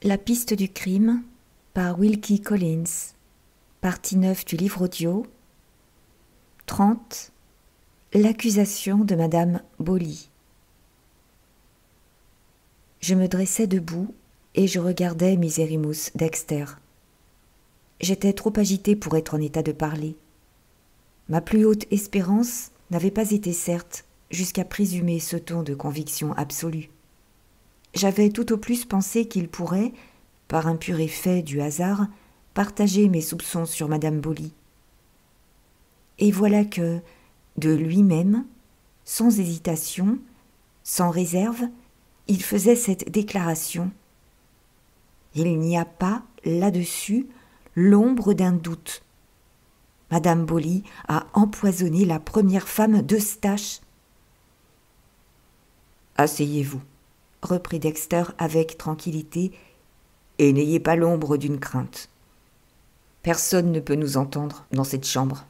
La piste du crime par Wilkie Collins. Partie 9 du livre audio. 30. L'accusation de Madame Bolie. Je me dressais debout et je regardais Misérimous Dexter. J'étais trop agitée pour être en état de parler. Ma plus haute espérance n'avait pas été certes jusqu'à présumer ce ton de conviction absolue. J'avais tout au plus pensé qu'il pourrait, par un pur effet du hasard, partager mes soupçons sur Madame Bolie. Et voilà que, de lui-même, sans hésitation, sans réserve, il faisait cette déclaration. Il n'y a pas, là-dessus, l'ombre d'un doute. Madame Bolie a empoisonné la première femme d'Eustache. « Asseyez-vous, » reprit Dexter avec tranquillité, « et n'ayez pas l'ombre d'une crainte. Personne ne peut nous entendre dans cette chambre. »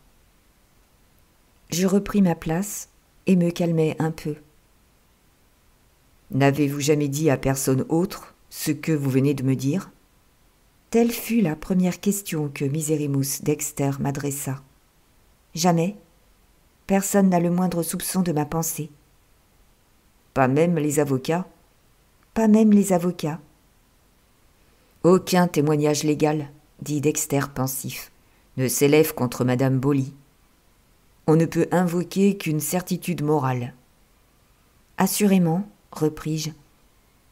Je repris ma place et me calmai un peu. « N'avez-vous jamais dit à personne autre ce que vous venez de me dire ?» Telle fut la première question que Misérimous Dexter m'adressa. « Jamais. Personne n'a le moindre soupçon de ma pensée. »« Pas même les avocats ?»« Pas même les avocats. »« Aucun témoignage légal, dit Dexter pensif, ne s'élève contre Madame Bolie. On ne peut invoquer qu'une certitude morale. »« Assurément, repris-je,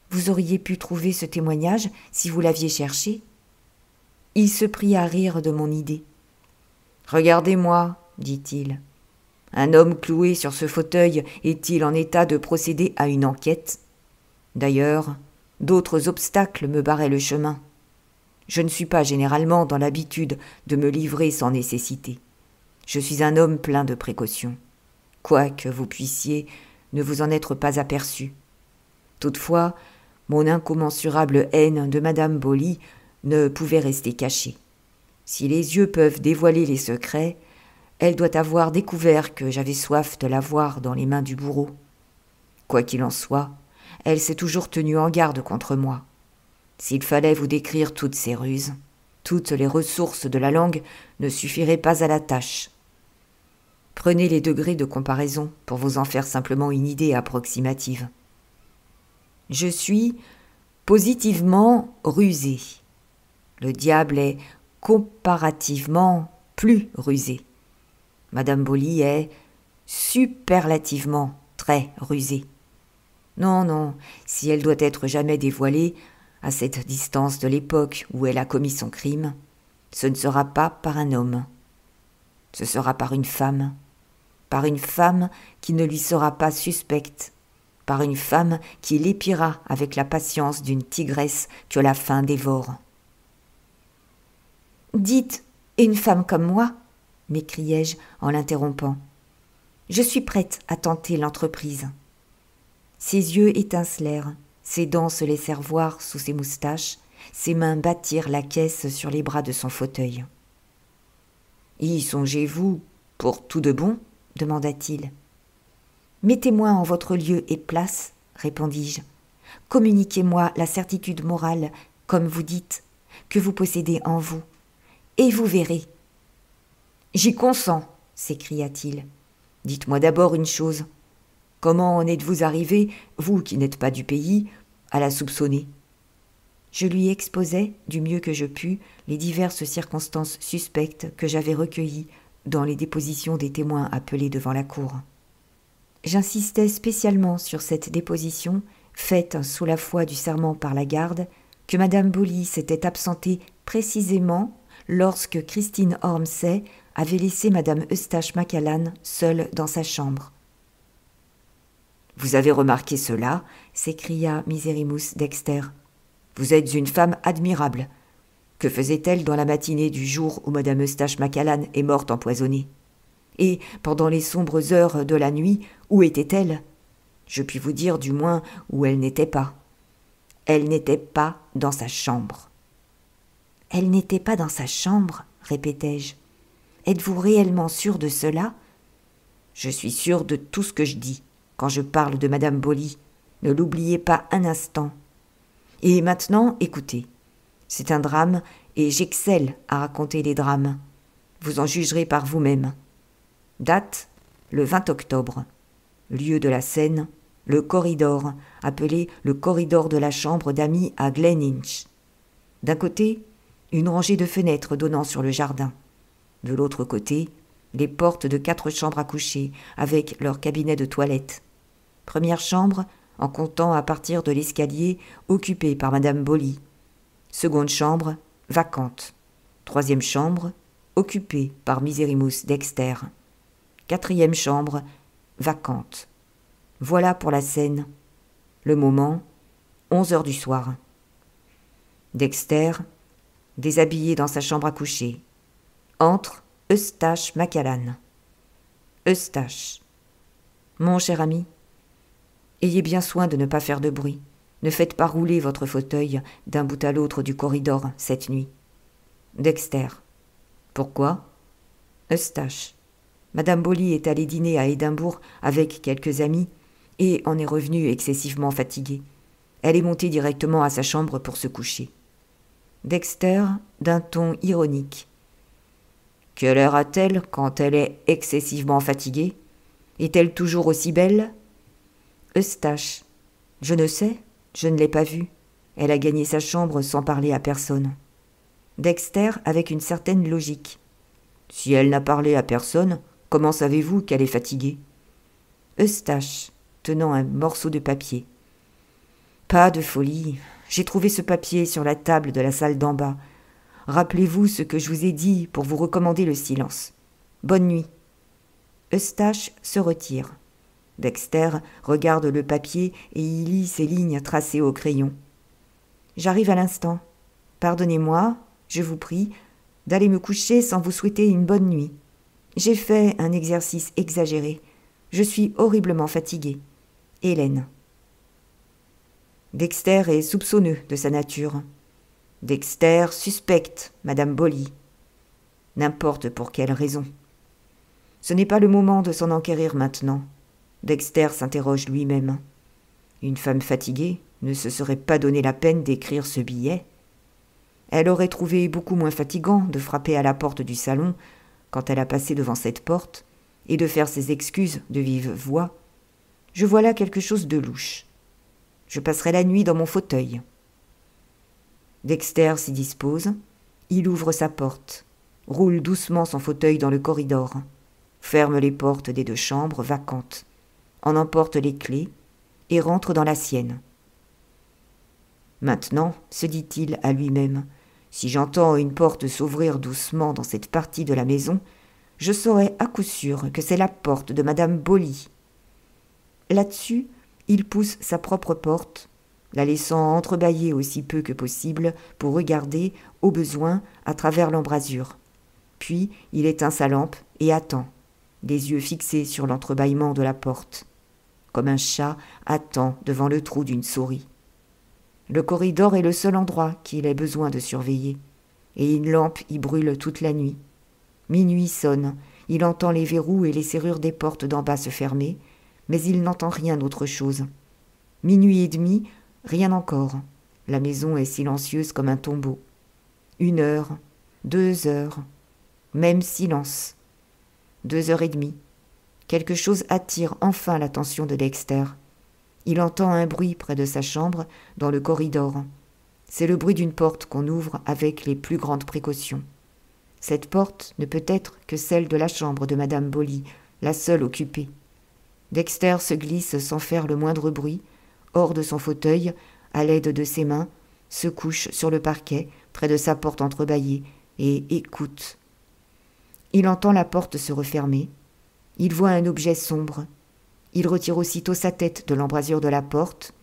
vous auriez pu trouver ce témoignage si vous l'aviez cherché. » Il se prit à rire de mon idée. « Regardez-moi, dit-il. Un homme cloué sur ce fauteuil est-il en état de procéder à une enquête ? D'ailleurs, d'autres obstacles me barraient le chemin. Je ne suis pas généralement dans l'habitude de me livrer sans nécessité. Je suis un homme plein de précautions, quoique vous puissiez ne vous en être pas aperçu. Toutefois, mon incommensurable haine de Madame Bolie ne pouvait rester cachée. Si les yeux peuvent dévoiler les secrets, elle doit avoir découvert que j'avais soif de la voir dans les mains du bourreau. Quoi qu'il en soit, elle s'est toujours tenue en garde contre moi. S'il fallait vous décrire toutes ses ruses, toutes les ressources de la langue ne suffiraient pas à la tâche. Prenez les degrés de comparaison pour vous en faire simplement une idée approximative. Je suis positivement rusé. Le diable est comparativement plus rusé. Madame Bolie est superlativement très rusée. Non, non, si elle doit être jamais dévoilée, à cette distance de l'époque où elle a commis son crime, ce ne sera pas par un homme. Ce sera par une femme qui ne lui sera pas suspecte, par une femme qui l'épiera avec la patience d'une tigresse que la faim dévore. « Dites, une femme comme moi ?» m'écriai-je en l'interrompant. « Je suis prête à tenter l'entreprise. » Ses yeux étincelèrent, ses dents se laissèrent voir sous ses moustaches, ses mains battirent la caisse sur les bras de son fauteuil. « Y songez-vous pour tout de bon ?» demanda-t-il. « Mettez-moi en votre lieu et place, répondis-je. Communiquez-moi la certitude morale, comme vous dites, que vous possédez en vous, et vous verrez. »« J'y consens, s'écria-t-il. Dites-moi d'abord une chose. Comment en êtes-vous arrivé, vous qui n'êtes pas du pays, à la soupçonner ?» Je lui exposai, du mieux que je pus, les diverses circonstances suspectes que j'avais recueillies dans les dépositions des témoins appelés devant la cour. J'insistais spécialement sur cette déposition, faite sous la foi du serment par la garde, que Madame Bolie s'était absentée précisément lorsque Christine Ormsay avait laissé Madame Eustache Macallan seule dans sa chambre. « Vous avez remarqué cela ?» s'écria Misérimous Dexter. « Vous êtes une femme admirable. Que faisait-elle dans la matinée du jour où Madame Eustache Macallan est morte empoisonnée ? Et, pendant les sombres heures de la nuit, où était-elle ? Je puis vous dire du moins où elle n'était pas. Elle n'était pas dans sa chambre. »« Elle n'était pas dans sa chambre, répétai-je. Êtes-vous réellement sûr de cela ? » ?»« Je suis sûr de tout ce que je dis, quand je parle de Madame Bolie. Ne l'oubliez pas un instant. Et maintenant, écoutez. C'est un drame, et j'excelle à raconter les drames. Vous en jugerez par vous-même. Date, le 20 octobre. Lieu de la scène, le corridor, appelé le corridor de la chambre d'amis à Gleninch. D'un côté, une rangée de fenêtres donnant sur le jardin. De l'autre côté, les portes de 4 chambres à coucher, avec leur cabinet de toilette. Première chambre, en comptant à partir de l'escalier, occupée par Madame Boly. Seconde chambre, vacante. Troisième chambre, occupée par Miserrimus Dexter. Quatrième chambre, vacante. Voilà pour la scène. Le moment, 11 heures du soir. Dexter, déshabillé dans sa chambre à coucher. Entre Eustache Macallan. Eustache. Mon cher ami, ayez bien soin de ne pas faire de bruit. Ne faites pas rouler votre fauteuil d'un bout à l'autre du corridor cette nuit. Dexter. Pourquoi? Eustache. Madame Boly est allée dîner à Édimbourg avec quelques amis et en est revenue excessivement fatiguée. Elle est montée directement à sa chambre pour se coucher. Dexter, d'un ton ironique. Quelle heure a-t-elle quand elle est excessivement fatiguée? Est-elle toujours aussi belle? Eustache. Je ne sais, je ne l'ai pas vue. Elle a gagné sa chambre sans parler à personne. Dexter, avec une certaine logique. Si elle n'a parlé à personne, comment savez-vous qu'elle est fatiguée? Eustache, tenant un morceau de papier. Pas de folie. J'ai trouvé ce papier sur la table de la salle d'en bas. Rappelez-vous ce que je vous ai dit pour vous recommander le silence. Bonne nuit. Eustache se retire. Dexter regarde le papier et y lit ces lignes tracées au crayon. J'arrive à l'instant. Pardonnez-moi, je vous prie, d'aller me coucher sans vous souhaiter une bonne nuit. J'ai fait un exercice exagéré. Je suis horriblement fatigué. Hélène. Dexter est soupçonneux de sa nature. Dexter suspecte Madame Boly. N'importe pour quelle raison. Ce n'est pas le moment de s'en enquérir maintenant. Dexter s'interroge lui-même. Une femme fatiguée ne se serait pas donné la peine d'écrire ce billet. Elle aurait trouvé beaucoup moins fatigant de frapper à la porte du salon quand elle a passé devant cette porte et de faire ses excuses de vive voix. Je vois là quelque chose de louche. Je passerai la nuit dans mon fauteuil. Dexter s'y dispose. Il ouvre sa porte, roule doucement son fauteuil dans le corridor, ferme les portes des 2 chambres vacantes, en emporte les clés et rentre dans la sienne. Maintenant, se dit-il à lui-même, si j'entends une porte s'ouvrir doucement dans cette partie de la maison, je saurai à coup sûr que c'est la porte de Madame Boly. Là-dessus, il pousse sa propre porte, la laissant entrebâillée aussi peu que possible pour regarder, au besoin, à travers l'embrasure. Puis il éteint sa lampe et attend, les yeux fixés sur l'entrebâillement de la porte, comme un chat attend devant le trou d'une souris. Le corridor est le seul endroit qu'il ait besoin de surveiller, et une lampe y brûle toute la nuit. Minuit sonne, il entend les verrous et les serrures des portes d'en bas se fermer, mais il n'entend rien d'autre chose. Minuit et demi, rien encore. La maison est silencieuse comme un tombeau. 1 heure, 2 heures, même silence. 2 heures et demie. Quelque chose attire enfin l'attention de Dexter. Il entend un bruit près de sa chambre, dans le corridor. C'est le bruit d'une porte qu'on ouvre avec les plus grandes précautions. Cette porte ne peut être que celle de la chambre de Madame Boly, la seule occupée. Dexter se glisse sans faire le moindre bruit, hors de son fauteuil, à l'aide de ses mains, se couche sur le parquet, près de sa porte entrebâillée, et écoute. Il entend la porte se refermer. Il voit un objet sombre. Il retire aussitôt sa tête de l'embrasure de la porte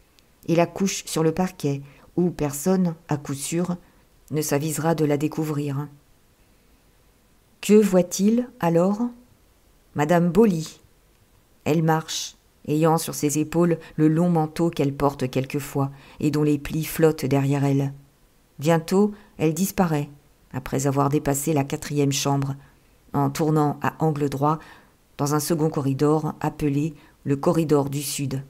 et la couche sur le parquet, où personne, à coup sûr, ne s'avisera de la découvrir. Que voit-il alors? Madame Boly. Elle marche, ayant sur ses épaules le long manteau qu'elle porte quelquefois et dont les plis flottent derrière elle. Bientôt, elle disparaît, après avoir dépassé la 4e chambre, en tournant à angle droit dans un second corridor appelé le corridor du Sud.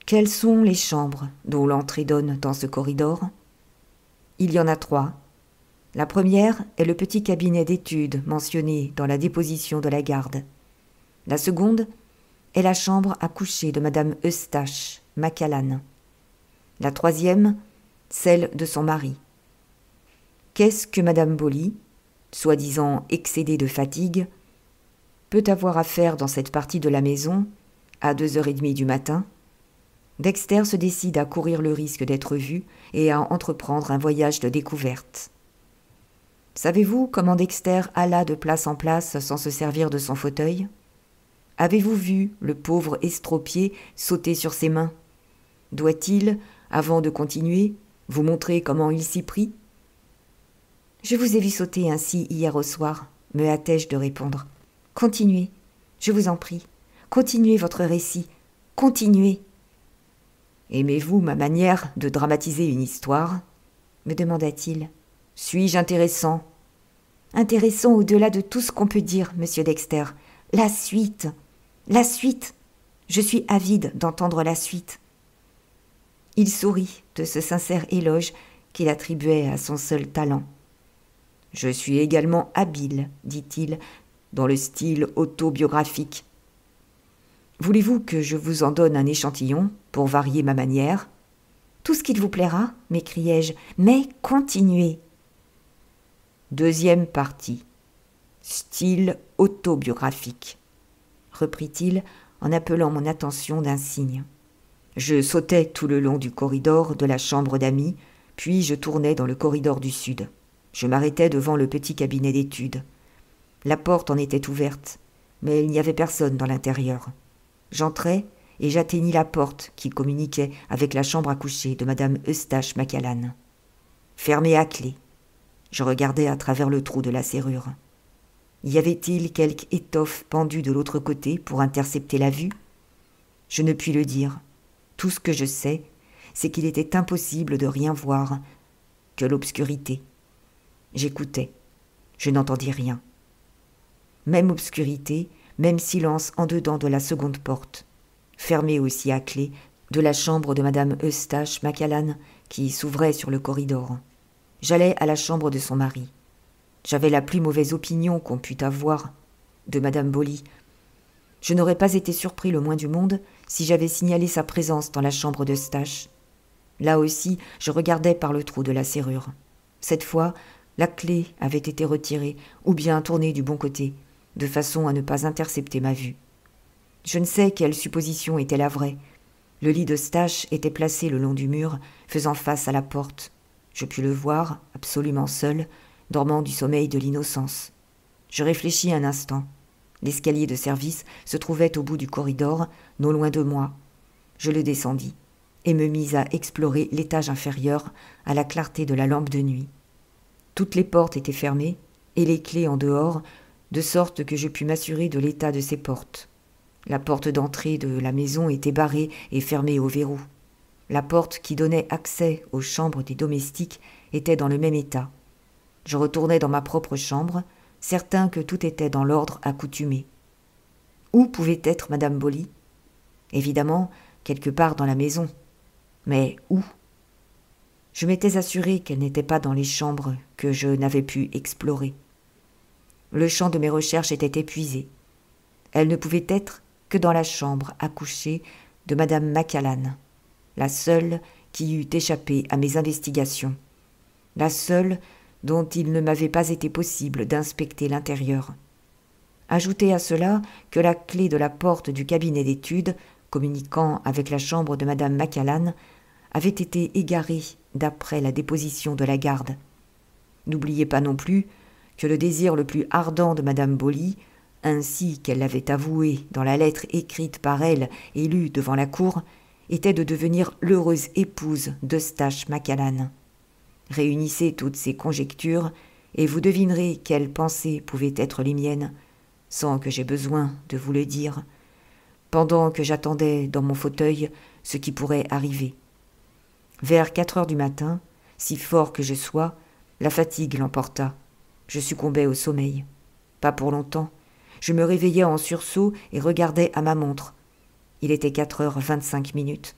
Quelles sont les chambres dont l'entrée donne dans ce corridor? Il y en a 3. La première est le petit cabinet d'études mentionné dans la déposition de la garde. La seconde est la chambre à coucher de madame Eustache Macallan. La troisième, celle de son mari. Qu'est-ce que madame Bolie, soi-disant excédée de fatigue, peut avoir à faire dans cette partie de la maison, à 2h30 du matin? Dexter se décide à courir le risque d'être vu et à entreprendre un voyage de découverte. Savez-vous comment Dexter alla de place en place sans se servir de son fauteuil? Avez-vous vu le pauvre estropié sauter sur ses mains? Doit-il, avant de continuer, vous montrer comment il s'y prit? Je vous ai vu sauter ainsi hier au soir, me hâtai-je de répondre. Continuez, je vous en prie. Continuez votre récit. Continuez. Aimez-vous ma manière de dramatiser une histoire? Me demanda-t-il. Suis-je intéressant? Intéressant au-delà de tout ce qu'on peut dire, monsieur Dexter. La suite. La suite. Je suis avide d'entendre la suite. Il sourit de ce sincère éloge qu'il attribuait à son seul talent. Je suis également habile, dit-il, dans le style autobiographique. Voulez-vous que je vous en donne un échantillon pour varier ma manière? Tout ce qu'il vous plaira, m'écriai-je, mais continuez. Deuxième partie. Style autobiographique, reprit-il en appelant mon attention d'un signe. Je sautais tout le long du corridor de la chambre d'amis, puis je tournais dans le corridor du sud. Je m'arrêtais devant le petit cabinet d'études. La porte en était ouverte, mais il n'y avait personne dans l'intérieur. J'entrai et j'atteignis la porte qui communiquait avec la chambre à coucher de madame Eustache Macallan. Fermée à clé. Je regardais à travers le trou de la serrure. Y avait-il quelque étoffe pendue de l'autre côté pour intercepter la vue? Je ne puis le dire. Tout ce que je sais, c'est qu'il était impossible de rien voir, que l'obscurité. J'écoutais. Je n'entendis rien. Même obscurité, même silence en dedans de la seconde porte, fermée aussi à clé, de la chambre de madame Eustache Macallan qui s'ouvrait sur le corridor. J'allais à la chambre de son mari. J'avais la plus mauvaise opinion qu'on pût avoir de madame Bolie. Je n'aurais pas été surpris le moins du monde si j'avais signalé sa présence dans la chambre d'Eustache. Là aussi, je regardais par le trou de la serrure. Cette fois, la clé avait été retirée ou bien tournée du bon côté, de façon à ne pas intercepter ma vue. Je ne sais quelle supposition était la vraie. Le lit d'Eustache était placé le long du mur, faisant face à la porte. Je pus le voir, absolument seul, dormant du sommeil de l'innocence. Je réfléchis un instant. L'escalier de service se trouvait au bout du corridor, non loin de moi. Je le descendis et me mis à explorer l'étage inférieur à la clarté de la lampe de nuit. Toutes les portes étaient fermées et les clés en dehors, de sorte que je pus m'assurer de l'état de ces portes. La porte d'entrée de la maison était barrée et fermée au verrou. La porte qui donnait accès aux chambres des domestiques était dans le même état. Je retournai dans ma propre chambre, certain que tout était dans l'ordre accoutumé. Où pouvait être madame Bolie? Évidemment, quelque part dans la maison. Mais où? Je m'étais assuré qu'elle n'était pas dans les chambres que je n'avais pu explorer. Le champ de mes recherches était épuisé. Elle ne pouvait être que dans la chambre à coucher de madame Macallan, la seule qui eût échappé à mes investigations, la seule dont il ne m'avait pas été possible d'inspecter l'intérieur. Ajoutez à cela que la clé de la porte du cabinet d'études, communiquant avec la chambre de madame Macallan, avait été égarée d'après la déposition de la garde. N'oubliez pas non plus que le désir le plus ardent de madame Bolie, ainsi qu'elle l'avait avoué dans la lettre écrite par elle et lue devant la cour, était de devenir l'heureuse épouse d'Eustache Macallan. Réunissez toutes ces conjectures et vous devinerez quelles pensées pouvaient être les miennes, sans que j'aie besoin de vous le dire, pendant que j'attendais dans mon fauteuil ce qui pourrait arriver. Vers 4 heures du matin, si fort que je sois, la fatigue l'emporta. Je succombais au sommeil. Pas pour longtemps. Je me réveillais en sursaut et regardais à ma montre. Il était 4h25.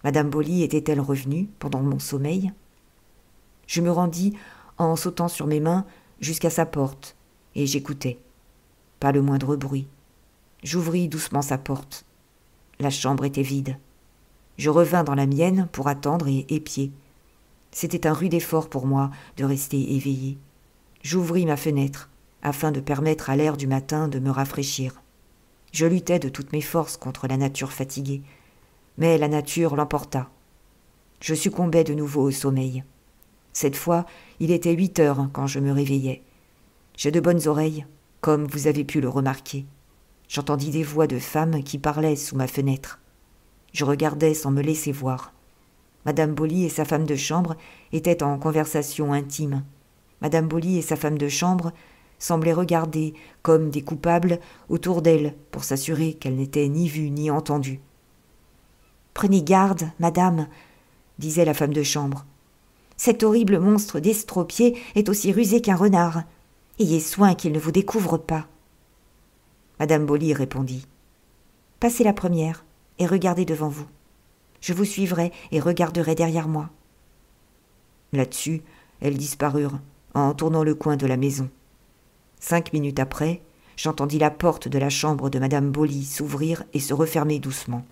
Madame Bolie était-elle revenue pendant mon sommeil? Je me rendis, en sautant sur mes mains, jusqu'à sa porte, et j'écoutais. Pas le moindre bruit. J'ouvris doucement sa porte. La chambre était vide. Je revins dans la mienne pour attendre et épier. C'était un rude effort pour moi de rester éveillé. J'ouvris ma fenêtre, afin de permettre à l'air du matin de me rafraîchir. Je luttais de toutes mes forces contre la nature fatiguée, mais la nature l'emporta. Je succombais de nouveau au sommeil. Cette fois, il était 8 heures quand je me réveillai. J'ai de bonnes oreilles, comme vous avez pu le remarquer. J'entendis des voix de femmes qui parlaient sous ma fenêtre. Je regardais sans me laisser voir. Madame Bolie et sa femme de chambre étaient en conversation intime. Madame Bolie et sa femme de chambre semblaient regarder, comme des coupables, autour d'elle pour s'assurer qu'elle n'était ni vue ni entendue. « Prenez garde, madame, » disait la femme de chambre. « Cet horrible monstre d'estropié est aussi rusé qu'un renard. Ayez soin qu'il ne vous découvre pas. » Madame Bolie répondit. « Passez la première et regardez devant vous. Je vous suivrai et regarderai derrière moi. » Là-dessus, elles disparurent en tournant le coin de la maison. 5 minutes après, j'entendis la porte de la chambre de Madame Bolie s'ouvrir et se refermer doucement.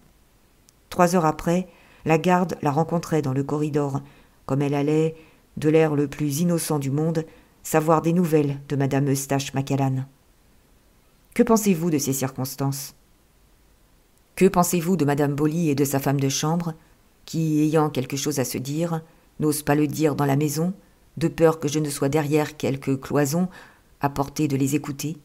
3 heures après, la garde la rencontrait dans le corridor, comme elle allait, de l'air le plus innocent du monde, savoir des nouvelles de Madame Eustache Macallan. Que pensez-vous de ces circonstances? Que pensez-vous de Madame Bolie et de sa femme de chambre, qui, ayant quelque chose à se dire, n'osent pas le dire dans la maison, de peur que je ne sois derrière quelque cloison, à portée de les écouter?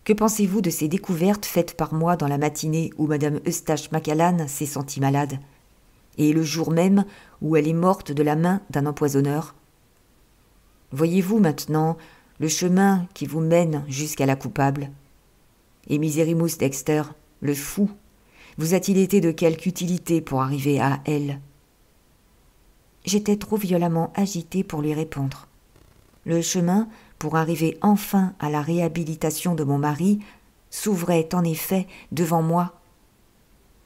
Que pensez-vous de ces découvertes faites par moi dans la matinée où Madame Eustache Macallan s'est sentie malade, et le jour même où elle est morte de la main d'un empoisonneur? Voyez-vous maintenant le chemin qui vous mène jusqu'à la coupable? Et Misérimous Dexter, le fou, vous a-t-il été de quelque utilité pour arriver à elle? J'étais trop violemment agitée pour lui répondre. Le chemin, pour arriver enfin à la réhabilitation de mon mari, s'ouvrait en effet devant moi.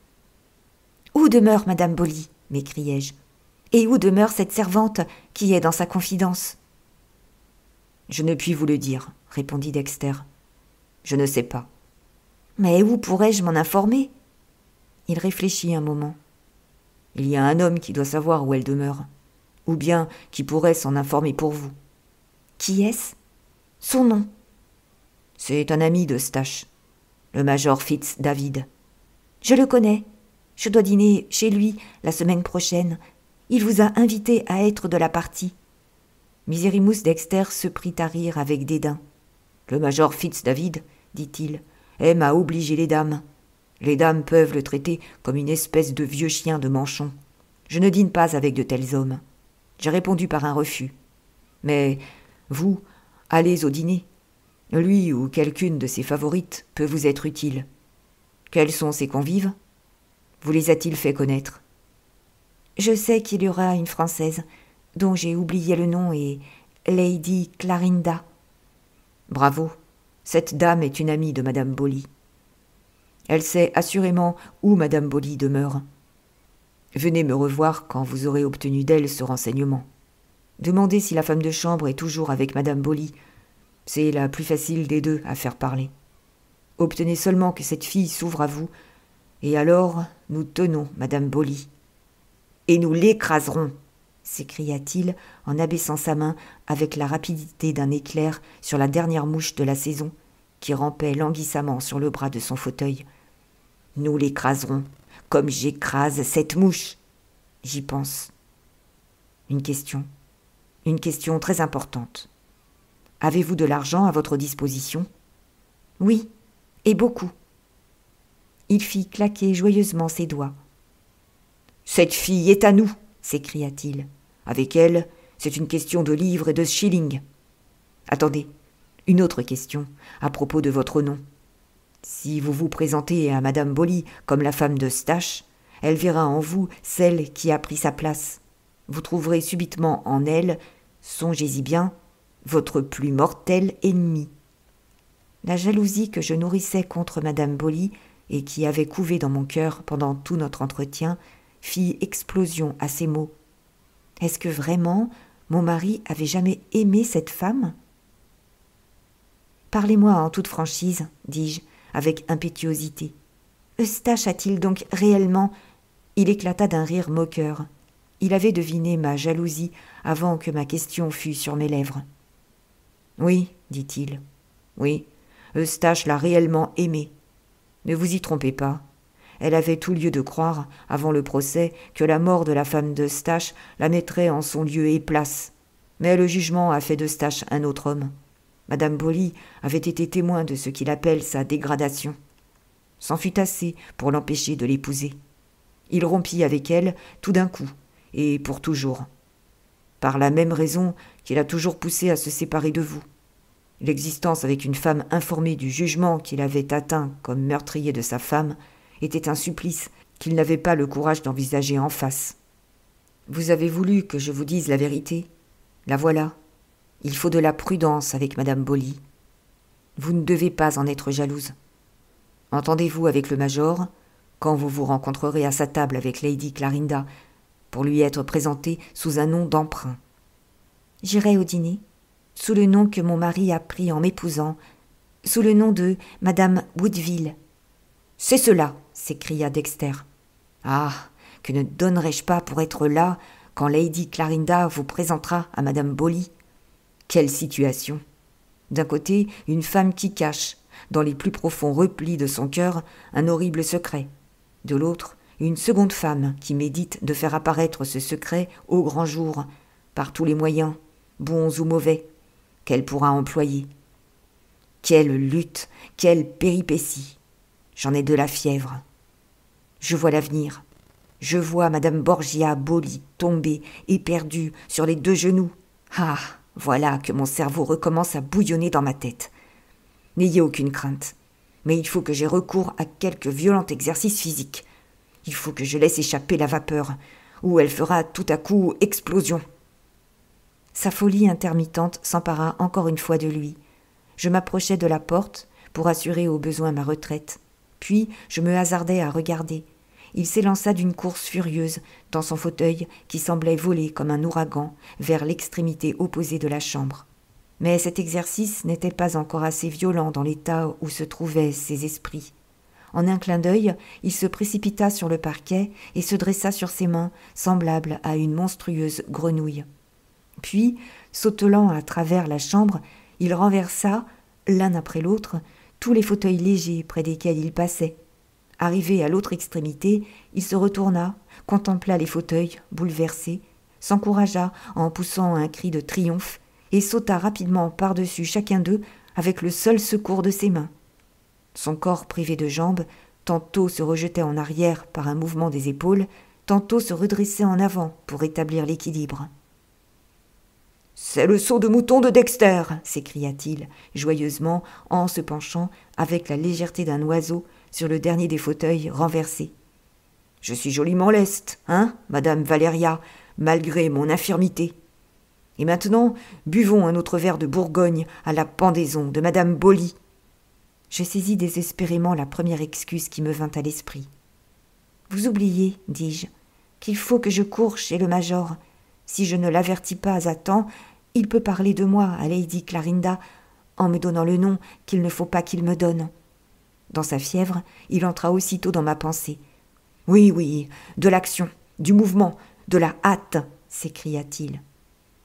« Où demeure Madame Bolie ?» m'écriai-je. « Et où demeure cette servante qui est dans sa confidence ?» « Je ne puis vous le dire, » répondit Dexter. « Je ne sais pas. »« Mais où pourrais-je m'en informer ?» Il réfléchit un moment. « Il y a un homme qui doit savoir où elle demeure, ou bien qui pourrait s'en informer pour vous. »« Qui est-ce ? Son nom ?»« C'est un ami d'Eustache, le major Fitz-David. »« Je le connais. Je dois dîner chez lui la semaine prochaine. Il vous a invité à être de la partie. » Misérimous Dexter se prit à rire avec dédain. « Le major Fitz-David, dit-il, aime à obliger les dames. Les dames peuvent le traiter comme une espèce de vieux chien de manchon. Je ne dîne pas avec de tels hommes. » J'ai répondu par un refus. « Mais vous, allez au dîner. Lui ou quelqu'une de ses favorites peut vous être utile. Quels sont ses convives? Vous les a-t-il fait connaître? » Je sais qu'il y aura une Française, dont j'ai oublié le nom, et Lady Clarinda. Bravo, cette dame est une amie de Madame Bolie. Elle sait assurément où Madame Bolie demeure. Venez me revoir quand vous aurez obtenu d'elle ce renseignement. Demandez si la femme de chambre est toujours avec Madame Bolie. C'est la plus facile des deux à faire parler. Obtenez seulement que cette fille s'ouvre à vous, et alors nous tenons Madame Bolie. Et nous l'écraserons, s'écria-t-il en abaissant sa main avec la rapidité d'un éclair sur la dernière mouche de la saison qui rampait languissamment sur le bras de son fauteuil. Nous l'écraserons, comme j'écrase cette mouche. J'y pense. Une question très importante. Avez-vous de l'argent à votre disposition? Oui, et beaucoup. Il fit claquer joyeusement ses doigts. Cette fille est à nous, s'écria-t-il. Avec elle, c'est une question de livres et de shillings. Attendez, une autre question à propos de votre nom. Si vous vous présentez à Madame Bolie comme la femme d'Eustache, elle verra en vous celle qui a pris sa place. Vous trouverez subitement en elle, songez-y bien, votre plus mortel ennemi. La jalousie que je nourrissais contre Madame Bolie et qui avait couvé dans mon cœur pendant tout notre entretien fit explosion à ces mots. Est-ce que vraiment mon mari avait jamais aimé cette femme ? Parlez-moi en toute franchise, dis-je, avec impétuosité. Eustache a-t-il donc réellement... Il éclata d'un rire moqueur. Il avait deviné ma jalousie avant que ma question fût sur mes lèvres. Oui, dit-il. Oui, Eustache l'a réellement aimée. Ne vous y trompez pas. Elle avait tout lieu de croire, avant le procès, que la mort de la femme d'Eustache la mettrait en son lieu et place. Mais le jugement a fait d'Eustache un autre homme. Madame Boly avait été témoin de ce qu'il appelle sa dégradation. C'en fut assez pour l'empêcher de l'épouser. Il rompit avec elle tout d'un coup, et pour toujours. Par la même raison qu'il a toujours poussé à se séparer de vous. L'existence avec une femme informée du jugement qu'il avait atteint comme meurtrier de sa femme était un supplice qu'il n'avait pas le courage d'envisager en face. Vous avez voulu que je vous dise la vérité. La voilà. Il faut de la prudence avec Madame Boly. Vous ne devez pas en être jalouse. Entendez-vous avec le major, quand vous vous rencontrerez à sa table avec Lady Clarinda, pour lui être présenté sous un nom d'emprunt. J'irai au dîner, sous le nom que mon mari a pris en m'épousant, sous le nom de Madame Woodville. C'est cela, s'écria Dexter. Ah, que ne donnerais-je pas pour être là quand Lady Clarinda vous présentera à Madame Boly. Quelle situation! D'un côté, une femme qui cache, dans les plus profonds replis de son cœur, un horrible secret. De l'autre, une seconde femme qui médite de faire apparaître ce secret au grand jour, par tous les moyens, bons ou mauvais, qu'elle pourra employer. Quelle lutte, quelle péripétie! J'en ai de la fièvre. Je vois l'avenir. Je vois Madame Borgia Boly tomber, éperdue, sur les 2 genoux. Ah, voilà que mon cerveau recommence à bouillonner dans ma tête. N'ayez aucune crainte, mais il faut que j'aie recours à quelque violent exercice physique. Il faut que je laisse échapper la vapeur, ou elle fera tout à coup explosion. Sa folie intermittente s'empara encore une fois de lui. Je m'approchai de la porte pour assurer au besoin ma retraite. Puis je me hasardai à regarder. Il s'élança d'une course furieuse dans son fauteuil qui semblait voler comme un ouragan vers l'extrémité opposée de la chambre. Mais cet exercice n'était pas encore assez violent dans l'état où se trouvaient ses esprits. En un clin d'œil, il se précipita sur le parquet et se dressa sur ses mains, semblable à une monstrueuse grenouille. Puis, sautelant à travers la chambre, il renversa, l'un après l'autre, tous les fauteuils légers près desquels il passait. Arrivé à l'autre extrémité, il se retourna, contempla les fauteuils, bouleversés, s'encouragea en poussant un cri de triomphe et sauta rapidement par-dessus chacun d'eux avec le seul secours de ses mains. Son corps privé de jambes, tantôt se rejetait en arrière par un mouvement des épaules, tantôt se redressait en avant pour rétablir l'équilibre. « C'est le saut de mouton de Dexter !» s'écria-t-il joyeusement en se penchant avec la légèreté d'un oiseau sur le dernier des fauteuils renversés. « Je suis joliment leste, hein, Madame Valéria, malgré mon infirmité. Et maintenant, buvons un autre verre de Bourgogne à la pendaison de Madame Boly. » Je saisis désespérément la première excuse qui me vint à l'esprit. « Vous oubliez, dis-je, qu'il faut que je coure chez le major. Si je ne l'avertis pas à temps, il peut parler de moi à Lady Clarinda en me donnant le nom qu'il ne faut pas qu'il me donne. » Dans sa fièvre, il entra aussitôt dans ma pensée. « Oui, oui, de l'action, du mouvement, de la hâte !» s'écria-t-il.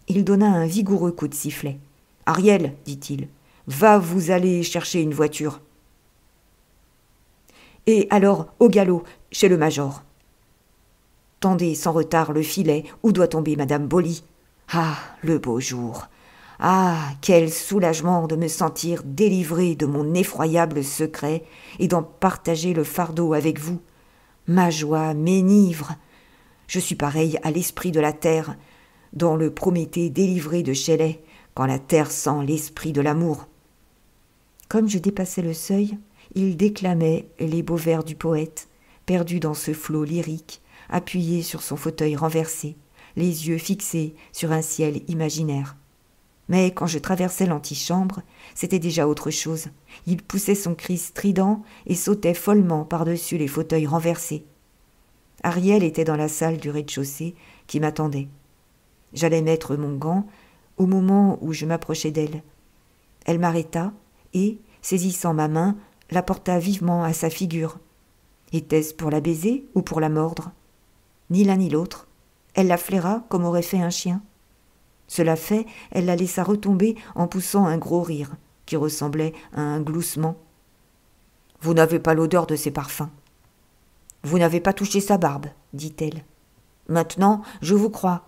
Il donna un vigoureux coup de sifflet. « Ariel, dit-il, va vous aller chercher une voiture. Et alors, au galop, chez le major. Tendez sans retard le filet où doit tomber Madame Boly. Ah, le beau jour! Ah, quel soulagement de me sentir délivré de mon effroyable secret et d'en partager le fardeau avec vous. Ma joie m'enivre. Je suis pareil à l'esprit de la terre, dans le Prométhée délivré de Shelley, quand la terre sent l'esprit de l'amour. » Comme je dépassais le seuil, il déclamait les beaux vers du poète, perdu dans ce flot lyrique, appuyé sur son fauteuil renversé, les yeux fixés sur un ciel imaginaire. Mais quand je traversais l'antichambre, c'était déjà autre chose. Il poussait son cri strident et sautait follement par-dessus les fauteuils renversés. Ariel était dans la salle du rez-de-chaussée qui m'attendait. J'allais mettre mon gant au moment où je m'approchai d'elle. Elle m'arrêta et, saisissant ma main, la porta vivement à sa figure. Était-ce pour la baiser ou pour la mordre? Ni l'un ni l'autre. Elle la flaira comme aurait fait un chien. Cela fait, elle la laissa retomber en poussant un gros rire, qui ressemblait à un gloussement. « Vous n'avez pas l'odeur de ses parfums. »« Vous n'avez pas touché sa barbe, » dit-elle. « Maintenant, je vous crois.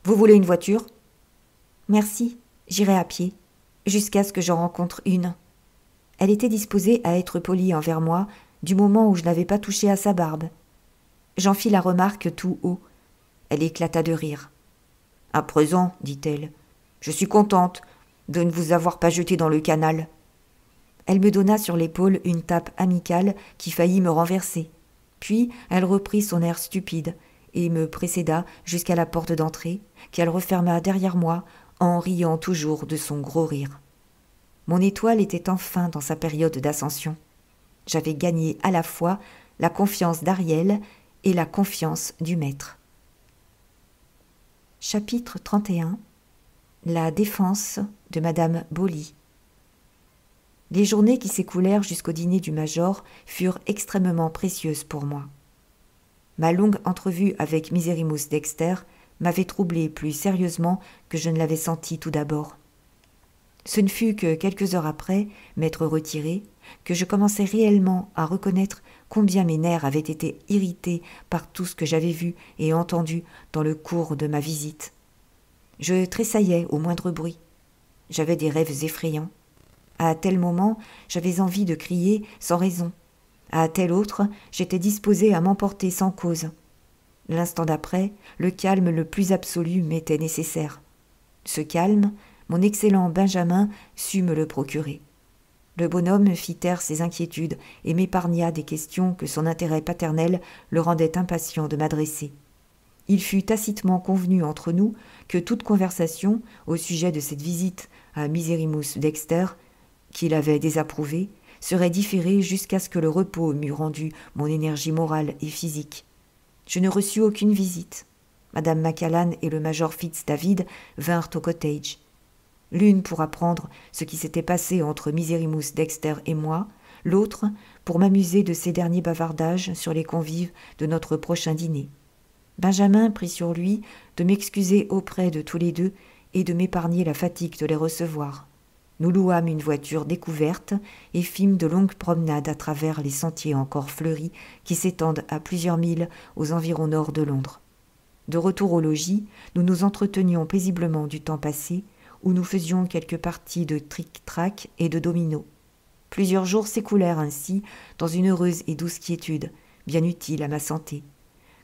Vous voulez une voiture ?»« Merci, j'irai à pied, jusqu'à ce que j'en rencontre une. » Elle était disposée à être polie envers moi du moment où je n'avais pas touché à sa barbe. J'en fis la remarque tout haut. Elle éclata de rire. « À présent, dit-elle, je suis contente de ne vous avoir pas jeté dans le canal. » Elle me donna sur l'épaule une tape amicale qui faillit me renverser. Puis elle reprit son air stupide et me précéda jusqu'à la porte d'entrée, qu'elle referma derrière moi en riant toujours de son gros rire. Mon étoile était enfin dans sa période d'ascension. J'avais gagné à la fois la confiance d'Ariel et la confiance du maître. Chapitre 31. La défense de Madame Bolie. Les journées qui s'écoulèrent jusqu'au dîner du major furent extrêmement précieuses pour moi. Ma longue entrevue avec Miserrimus Dexter m'avait troublé plus sérieusement que je ne l'avais senti tout d'abord. Ce ne fut que quelques heures après, m'être retiré, que je commençai réellement à reconnaître combien mes nerfs avaient été irrités par tout ce que j'avais vu et entendu dans le cours de ma visite. Je tressaillais au moindre bruit. J'avais des rêves effrayants. À tel moment, j'avais envie de crier sans raison. À tel autre, j'étais disposée à m'emporter sans cause. L'instant d'après, le calme le plus absolu m'était nécessaire. Ce calme, mon excellent Benjamin sut me le procurer. Le bonhomme fit taire ses inquiétudes et m'épargna des questions que son intérêt paternel le rendait impatient de m'adresser. Il fut tacitement convenu entre nous que toute conversation au sujet de cette visite à Miserrimus Dexter, qu'il avait désapprouvée, serait différée jusqu'à ce que le repos m'eût rendu mon énergie morale et physique. Je ne reçus aucune visite. Madame Macallan et le major Fitz-David vinrent au cottage. L'une pour apprendre ce qui s'était passé entre Miserrimus Dexter et moi, l'autre pour m'amuser de ces derniers bavardages sur les convives de notre prochain dîner. Benjamin prit sur lui de m'excuser auprès de tous les deux et de m'épargner la fatigue de les recevoir. Nous louâmes une voiture découverte et fîmes de longues promenades à travers les sentiers encore fleuris qui s'étendent à plusieurs milles aux environs nord de Londres. De retour au logis, nous nous entretenions paisiblement du temps passé, où nous faisions quelques parties de tric-trac et de domino. Plusieurs jours s'écoulèrent ainsi dans une heureuse et douce quiétude, bien utile à ma santé.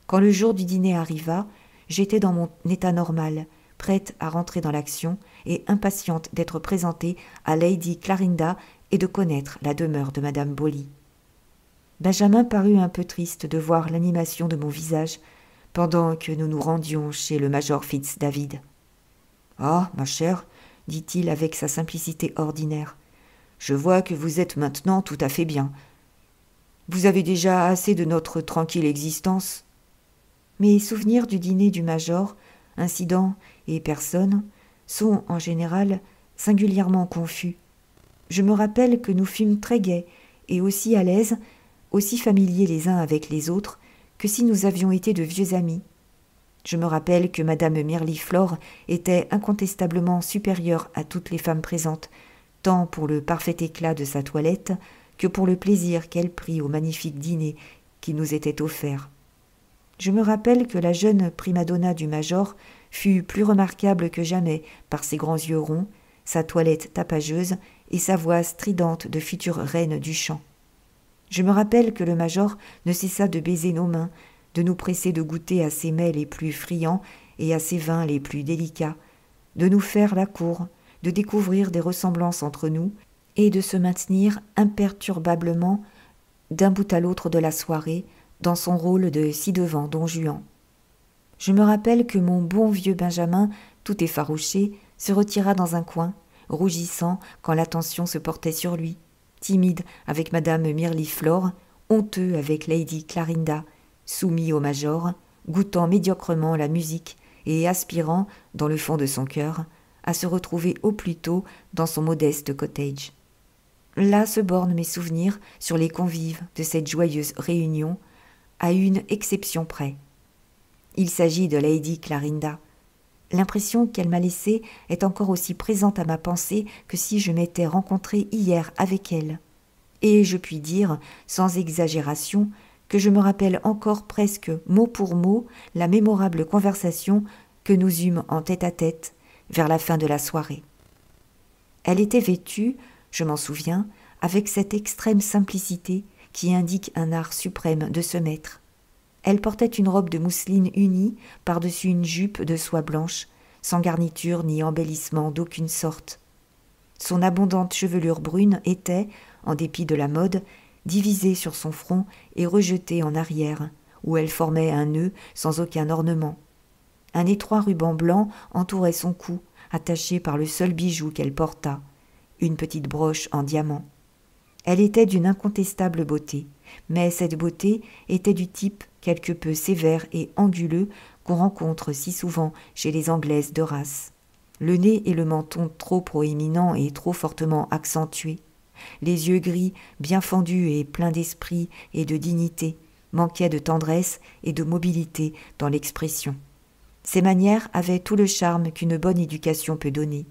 Quand le jour du dîner arriva, j'étais dans mon état normal, prête à rentrer dans l'action et impatiente d'être présentée à Lady Clarinda et de connaître la demeure de Madame Bolie. Benjamin parut un peu triste de voir l'animation de mon visage pendant que nous nous rendions chez le major Fitz-David. « Ah, ma chère, dit-il avec sa simplicité ordinaire, je vois que vous êtes maintenant tout à fait bien. Vous avez déjà assez de notre tranquille existence. » Mes souvenirs du dîner du major, incidents et personnes, sont en général singulièrement confus. Je me rappelle que nous fûmes très gais et aussi à l'aise, aussi familiers les uns avec les autres, que si nous avions été de vieux amis. Je me rappelle que Madame Mirliflor était incontestablement supérieure à toutes les femmes présentes, tant pour le parfait éclat de sa toilette que pour le plaisir qu'elle prit au magnifique dîner qui nous était offert. Je me rappelle que la jeune primadonna du major fut plus remarquable que jamais par ses grands yeux ronds, sa toilette tapageuse et sa voix stridente de future reine du chant. Je me rappelle que le major ne cessa de baiser nos mains, de nous presser de goûter à ses mets les plus friands et à ses vins les plus délicats, de nous faire la cour, de découvrir des ressemblances entre nous et de se maintenir imperturbablement d'un bout à l'autre de la soirée dans son rôle de ci-devant Don Juan. Je me rappelle que mon bon vieux Benjamin, tout effarouché, se retira dans un coin, rougissant quand l'attention se portait sur lui, timide avec Madame Mirliflor, honteux avec Lady Clarinda, soumis au major, goûtant médiocrement la musique et aspirant, dans le fond de son cœur, à se retrouver au plus tôt dans son modeste cottage. Là se bornent mes souvenirs sur les convives de cette joyeuse réunion, à une exception près. Il s'agit de Lady Clarinda. L'impression qu'elle m'a laissée est encore aussi présente à ma pensée que si je m'étais rencontrée hier avec elle. Et je puis dire, sans exagération, que je me rappelle encore presque mot pour mot la mémorable conversation que nous eûmes en tête-à-tête vers la fin de la soirée. Elle était vêtue, je m'en souviens, avec cette extrême simplicité qui indique un art suprême de se mettre. Elle portait une robe de mousseline unie par-dessus une jupe de soie blanche, sans garniture ni embellissement d'aucune sorte. Son abondante chevelure brune était, en dépit de la mode, divisée sur son front et rejetée en arrière, où elle formait un nœud sans aucun ornement. Un étroit ruban blanc entourait son cou, attaché par le seul bijou qu'elle porta, une petite broche en diamant. Elle était d'une incontestable beauté, mais cette beauté était du type quelque peu sévère et anguleux qu'on rencontre si souvent chez les Anglaises de race. Le nez et le menton trop proéminents et trop fortement accentués, les yeux gris, bien fendus et pleins d'esprit et de dignité, manquaient de tendresse et de mobilité dans l'expression. Ses manières avaient tout le charme qu'une bonne éducation peut donner.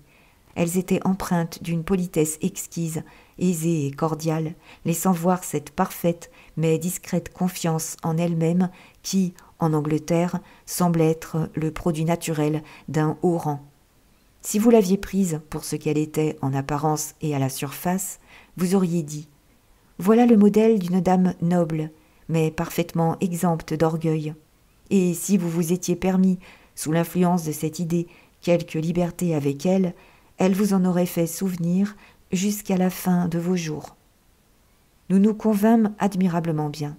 Elles étaient empreintes d'une politesse exquise, aisée et cordiale, laissant voir cette parfaite mais discrète confiance en elle-même qui, en Angleterre, semble être le produit naturel d'un haut rang. Si vous l'aviez prise pour ce qu'elle était en apparence et à la surface, vous auriez dit « Voilà le modèle d'une dame noble, mais parfaitement exempte d'orgueil. » Et si vous vous étiez permis, sous l'influence de cette idée, quelque liberté avec elle, elle vous en aurait fait souvenir jusqu'à la fin de vos jours. Nous nous convînmes admirablement bien.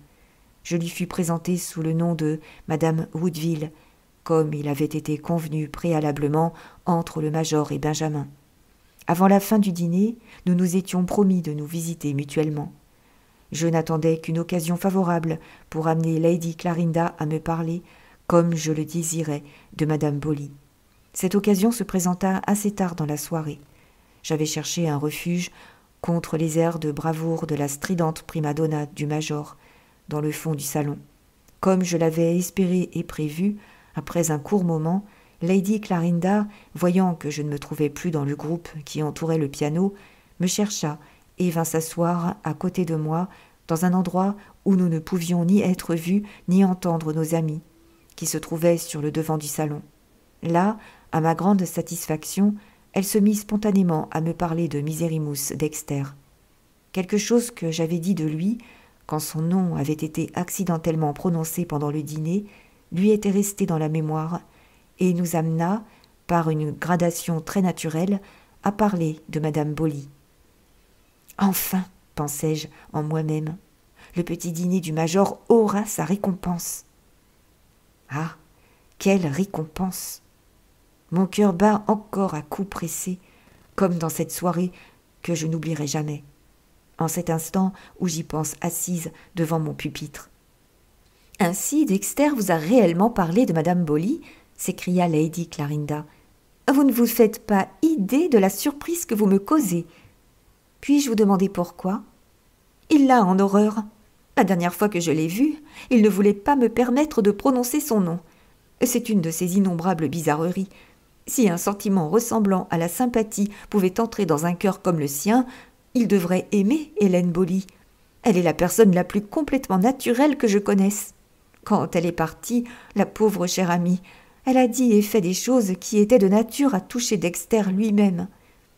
Je lui fus présentée sous le nom de Madame Woodville, comme il avait été convenu préalablement entre le major et Benjamin. Avant la fin du dîner, nous nous étions promis de nous visiter mutuellement. Je n'attendais qu'une occasion favorable pour amener Lady Clarinda à me parler, comme je le désirais, de Madame Bowley. Cette occasion se présenta assez tard dans la soirée. J'avais cherché un refuge contre les airs de bravoure de la stridente prima-donna du major, dans le fond du salon. Comme je l'avais espéré et prévu, après un court moment, Lady Clarinda, voyant que je ne me trouvais plus dans le groupe qui entourait le piano, me chercha et vint s'asseoir à côté de moi dans un endroit où nous ne pouvions ni être vus ni entendre nos amis, qui se trouvaient sur le devant du salon. Là, à ma grande satisfaction, elle se mit spontanément à me parler de Miserrimus Dexter. Quelque chose que j'avais dit de lui, quand son nom avait été accidentellement prononcé pendant le dîner, lui était resté dans la mémoire et nous amena, par une gradation très naturelle, à parler de Madame Bowley. Enfin, pensai-je en moi-même, le petit dîner du major aura sa récompense. Ah, quelle récompense! Mon cœur bat encore à coups pressés, comme dans cette soirée que je n'oublierai jamais, en cet instant où j'y pense assise devant mon pupitre. « Ainsi, Dexter vous a réellement parlé de Madame Bowley ?» s'écria Lady Clarinda. « Vous ne vous faites pas idée de la surprise que vous me causez. Puis-je vous demander pourquoi ? Il l'a en horreur. La dernière fois que je l'ai vu, il ne voulait pas me permettre de prononcer son nom. C'est une de ces innombrables bizarreries. Si un sentiment ressemblant à la sympathie pouvait entrer dans un cœur comme le sien, il devrait aimer Hélène Bowley. Elle est la personne la plus complètement naturelle que je connaisse. Quand elle est partie, la pauvre chère amie, elle a dit et fait des choses qui étaient de nature à toucher Dexter lui-même.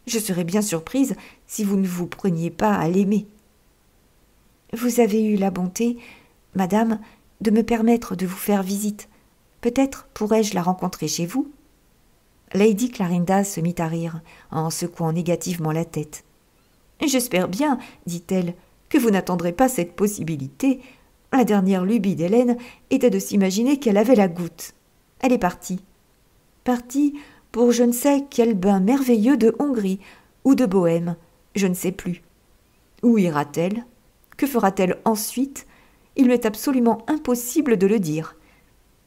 Je serais bien surprise si vous ne vous preniez pas à l'aimer. Vous avez eu la bonté, madame, de me permettre de vous faire visite. Peut-être pourrais-je la rencontrer chez vous ? Lady Clarinda se mit à rire, en secouant négativement la tête. « J'espère bien, dit-elle, que vous n'attendrez pas cette possibilité. La dernière lubie d'Hélène était de s'imaginer qu'elle avait la goutte. Elle est partie. Partie pour je ne sais quel bain merveilleux de Hongrie ou de Bohême, je ne sais plus. Où ira-t-elle ? Que fera-t-elle ensuite ? Il m'est absolument impossible de le dire.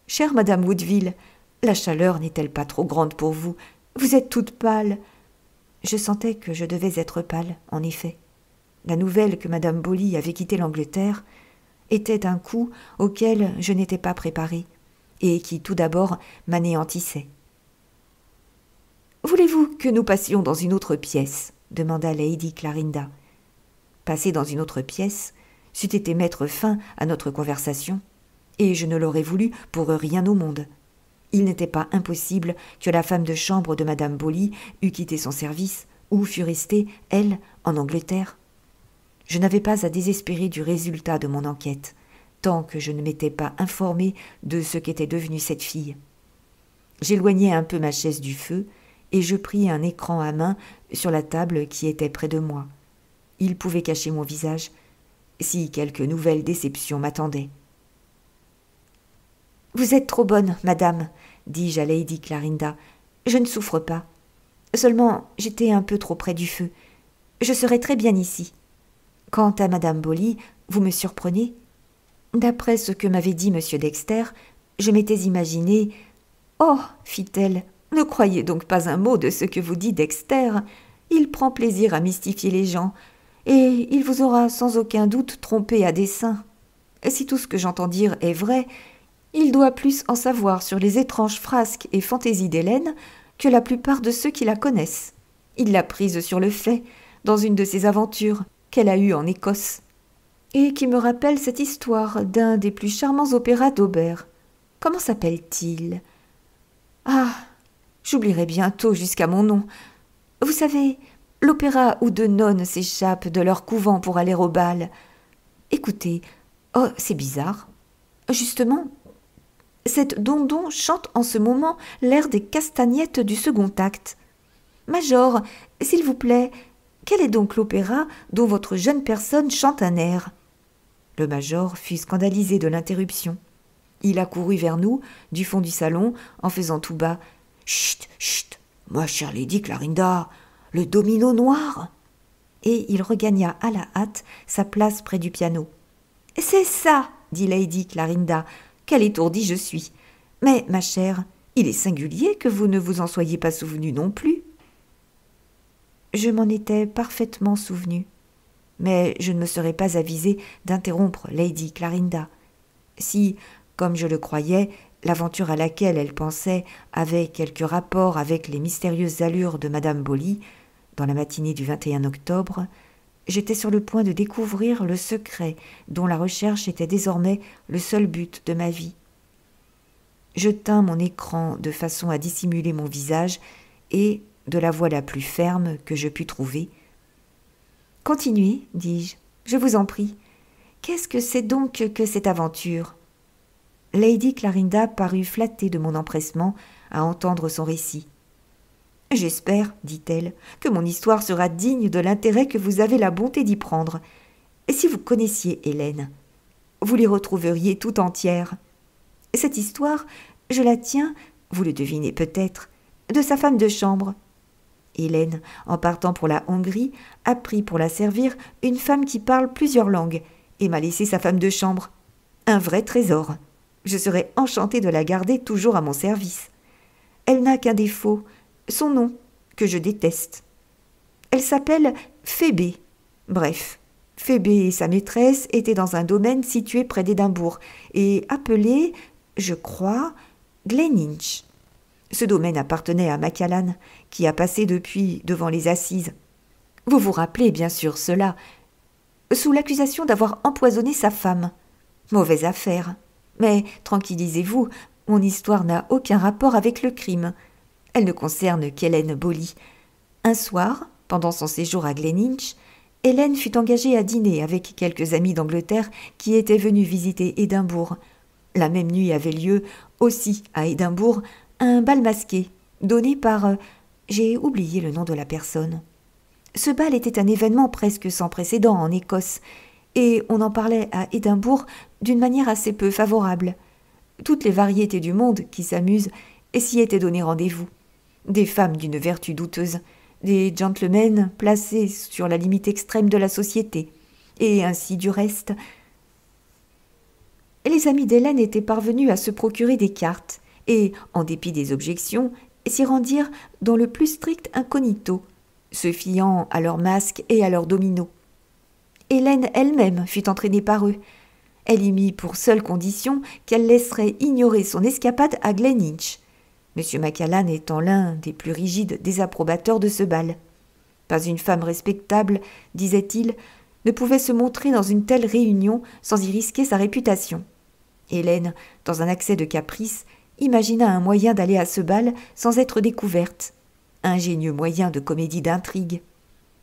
Chère Madame Woodville, la chaleur n'est-elle pas trop grande pour vous? Vous êtes toute pâle. » Je sentais que je devais être pâle, en effet. La nouvelle que Madame Bowley avait quitté l'Angleterre était un coup auquel je n'étais pas préparée, et qui tout d'abord m'anéantissait. « Voulez-vous que nous passions dans une autre pièce ?» demanda Lady Clarinda. Passer dans une autre pièce c'eût été mettre fin à notre conversation, et je ne l'aurais voulu pour rien au monde. Il n'était pas impossible que la femme de chambre de Madame Bowley eût quitté son service ou fût restée, elle, en Angleterre. Je n'avais pas à désespérer du résultat de mon enquête, tant que je ne m'étais pas informée de ce qu'était devenue cette fille. J'éloignai un peu ma chaise du feu, et je pris un écran à main sur la table qui était près de moi. Il pouvait cacher mon visage, si quelque nouvelle déception m'attendait. « Vous êtes trop bonne, madame, » dis-je à Lady Clarinda. « Je ne souffre pas. Seulement, j'étais un peu trop près du feu. Je serai très bien ici. Quant à Madame Bowley, vous me surprenez. D'après ce que m'avait dit M. Dexter, je m'étais imaginé... »« Oh, fit-elle, ne croyez donc pas un mot de ce que vous dit Dexter. Il prend plaisir à mystifier les gens, et il vous aura sans aucun doute trompé à dessein. Si tout ce que j'entends dire est vrai, il doit plus en savoir sur les étranges frasques et fantaisies d'Hélène que la plupart de ceux qui la connaissent. Il l'a prise sur le fait, dans une de ses aventures qu'elle a eues en Écosse, et qui me rappelle cette histoire d'un des plus charmants opéras d'Auber. Comment s'appelle-t-il? Ah, j'oublierai bientôt jusqu'à mon nom. Vous savez, l'opéra où deux nonnes s'échappent de leur couvent pour aller au bal. Écoutez, oh, c'est bizarre. Justement, cette Dondon chante en ce moment l'air des castagnettes du second acte. Major, s'il vous plaît, quel est donc l'opéra dont votre jeune personne chante un air? Le major fut scandalisé de l'interruption. Il accourut vers nous, du fond du salon, en faisant tout bas « Chut, chut, ma chère Lady Clarinda, le domino noir !» Et il regagna à la hâte sa place près du piano. « C'est ça !» dit Lady Clarinda. « Quelle étourdie je suis ! Mais, ma chère, il est singulier que vous ne vous en soyez pas souvenu non plus. » Je m'en étais parfaitement souvenu, mais je ne me serais pas avisée d'interrompre Lady Clarinda. Si, comme je le croyais, l'aventure à laquelle elle pensait avait quelque rapport avec les mystérieuses allures de Madame Bowley, dans la matinée du 21 octobre, j'étais sur le point de découvrir le secret dont la recherche était désormais le seul but de ma vie. Je tins mon écran de façon à dissimuler mon visage et, de la voix la plus ferme que je pus trouver, « Continuez, dis-je, je vous en prie. Qu'est-ce que c'est donc que cette aventure ?» Lady Clarinda parut flattée de mon empressement à entendre son récit. « J'espère, dit-elle, que mon histoire sera digne de l'intérêt que vous avez la bonté d'y prendre. Et si vous connaissiez Hélène, vous l'y retrouveriez tout entière. Cette histoire, je la tiens, vous le devinez peut-être, de sa femme de chambre. Hélène, en partant pour la Hongrie, a pris pour la servir une femme qui parle plusieurs langues et m'a laissé sa femme de chambre. Un vrai trésor. Je serais enchantée de la garder toujours à mon service. Elle n'a qu'un défaut, son nom, que je déteste. Elle s'appelle Phébé. Bref, Phébé et sa maîtresse étaient dans un domaine situé près d'Édimbourg et appelé, je crois, Gleninch. Ce domaine appartenait à Macallan, qui a passé depuis devant les assises. Vous vous rappelez bien sûr cela, sous l'accusation d'avoir empoisonné sa femme. Mauvaise affaire. Mais tranquillisez-vous, mon histoire n'a aucun rapport avec le crime. Elle ne concerne qu'Hélène Bowley. Un soir, pendant son séjour à Gleninch, Hélène fut engagée à dîner avec quelques amis d'Angleterre qui étaient venus visiter Édimbourg. La même nuit avait lieu, aussi à Édimbourg, un bal masqué, donné par... j'ai oublié le nom de la personne. Ce bal était un événement presque sans précédent en Écosse, et on en parlait à Édimbourg d'une manière assez peu favorable. Toutes les variétés du monde qui s'amusent s'y étaient donné rendez-vous. Des femmes d'une vertu douteuse, des gentlemen placés sur la limite extrême de la société, et ainsi du reste. Les amis d'Hélène étaient parvenus à se procurer des cartes et, en dépit des objections, s'y rendirent dans le plus strict incognito, se fiant à leurs masques et à leurs dominos. Hélène elle-même fut entraînée par eux. Elle y mit pour seule condition qu'elle laisserait ignorer son escapade à Gleninch, M. Macallan étant l'un des plus rigides désapprobateurs de ce bal. Pas une femme respectable, disait-il, ne pouvait se montrer dans une telle réunion sans y risquer sa réputation. Hélène, dans un accès de caprice, imagina un moyen d'aller à ce bal sans être découverte. Ingénieux moyen de comédie d'intrigue.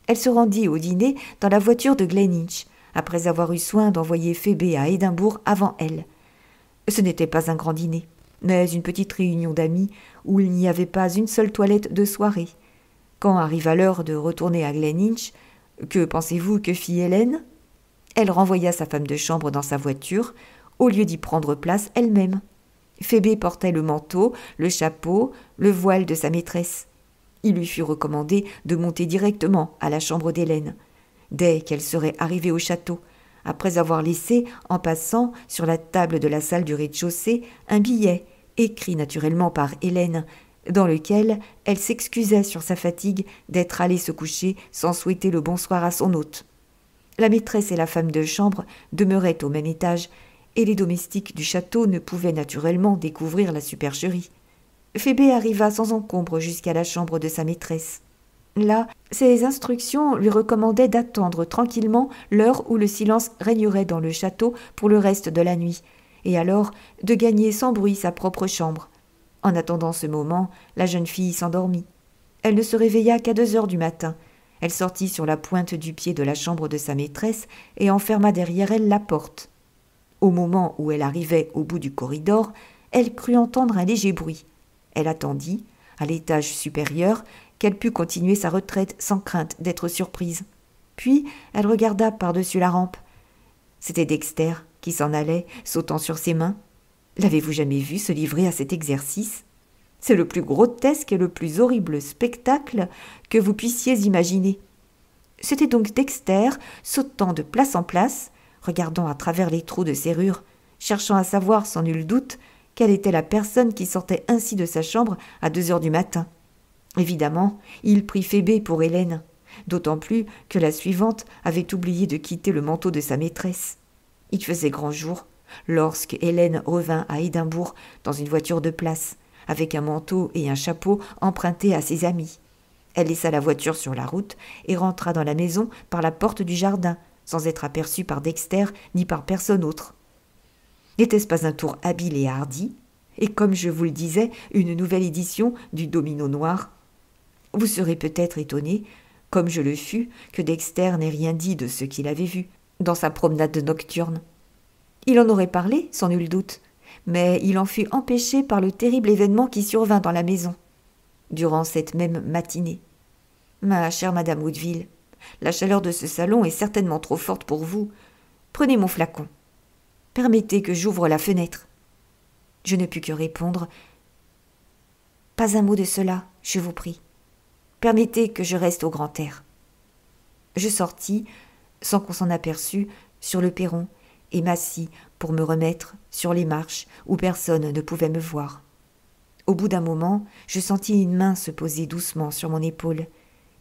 Elle se rendit au dîner dans la voiture de Gleninch, après avoir eu soin d'envoyer Phébé à Édimbourg avant elle. Ce n'était pas un grand dîner, mais une petite réunion d'amis où il n'y avait pas une seule toilette de soirée. Quand arriva l'heure de retourner à Gleninch, que pensez-vous que fit Hélène ? Elle renvoya sa femme de chambre dans sa voiture, au lieu d'y prendre place elle-même. Phébé portait le manteau, le chapeau, le voile de sa maîtresse. Il lui fut recommandé de monter directement à la chambre d'Hélène, dès qu'elle serait arrivée au château, après avoir laissé, en passant, sur la table de la salle du rez-de-chaussée, un billet, écrit naturellement par Hélène, dans lequel elle s'excusait sur sa fatigue d'être allée se coucher sans souhaiter le bonsoir à son hôte. La maîtresse et la femme de chambre demeuraient au même étage, et les domestiques du château ne pouvaient naturellement découvrir la supercherie. Phébé arriva sans encombre jusqu'à la chambre de sa maîtresse. Là, ses instructions lui recommandaient d'attendre tranquillement l'heure où le silence régnerait dans le château pour le reste de la nuit, et alors de gagner sans bruit sa propre chambre. En attendant ce moment, la jeune fille s'endormit. Elle ne se réveilla qu'à 2 heures du matin. Elle sortit sur la pointe du pied de la chambre de sa maîtresse et enferma derrière elle la porte. Au moment où elle arrivait au bout du corridor, elle crut entendre un léger bruit. Elle attendit, à l'étage supérieur, qu'elle pût continuer sa retraite sans crainte d'être surprise. Puis elle regarda par-dessus la rampe. C'était Dexter qui s'en allait, sautant sur ses mains. L'avez-vous jamais vu se livrer à cet exercice ? C'est le plus grotesque et le plus horrible spectacle que vous puissiez imaginer. C'était donc Dexter, sautant de place en place, regardant à travers les trous de serrure, cherchant à savoir sans nul doute quelle était la personne qui sortait ainsi de sa chambre à 2 heures du matin. Évidemment, il prit Phébé pour Hélène, d'autant plus que la suivante avait oublié de quitter le manteau de sa maîtresse. Il faisait grand jour lorsque Hélène revint à Édimbourg dans une voiture de place, avec un manteau et un chapeau empruntés à ses amis. Elle laissa la voiture sur la route et rentra dans la maison par la porte du jardin, sans être aperçue par Dexter ni par personne autre. N'était-ce pas un tour habile et hardi, et comme je vous le disais, une nouvelle édition du domino noir ? Vous serez peut-être étonné, comme je le fus, que Dexter n'ait rien dit de ce qu'il avait vu dans sa promenade nocturne. Il en aurait parlé, sans nul doute, mais il en fut empêché par le terrible événement qui survint dans la maison, durant cette même matinée. Ma chère Madame Woodville, la chaleur de ce salon est certainement trop forte pour vous. Prenez mon flacon. Permettez que j'ouvre la fenêtre. Je ne pus que répondre « Pas un mot de cela, je vous prie. Permettez que je reste au grand air. » Je sortis, sans qu'on s'en aperçût, sur le perron et m'assis pour me remettre sur les marches où personne ne pouvait me voir. Au bout d'un moment, je sentis une main se poser doucement sur mon épaule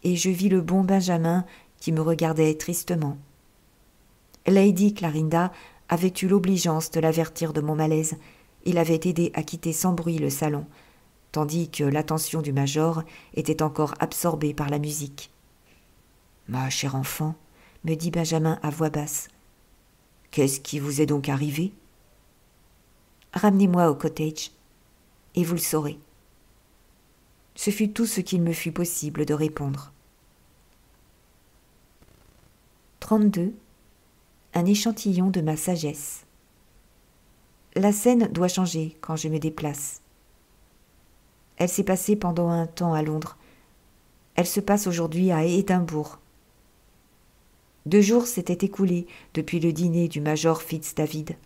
et je vis le bon Benjamin qui me regardait tristement. Lady Clarinda avait eu l'obligeance de l'avertir de mon malaise et l'avait aidé à quitter sans bruit le salon, tandis que l'attention du major était encore absorbée par la musique. « Ma chère enfant, » me dit Benjamin à voix basse, « qu'est-ce qui vous est donc arrivé ?»« Ramenez-moi au cottage, et vous le saurez. » Ce fut tout ce qu'il me fut possible de répondre. 32. Un échantillon de ma sagesse. La scène doit changer quand je me déplace. Elle s'est passée pendant un temps à Londres. Elle se passe aujourd'hui à Édimbourg. 2 jours s'étaient écoulés depuis le dîner du major Fitz-David.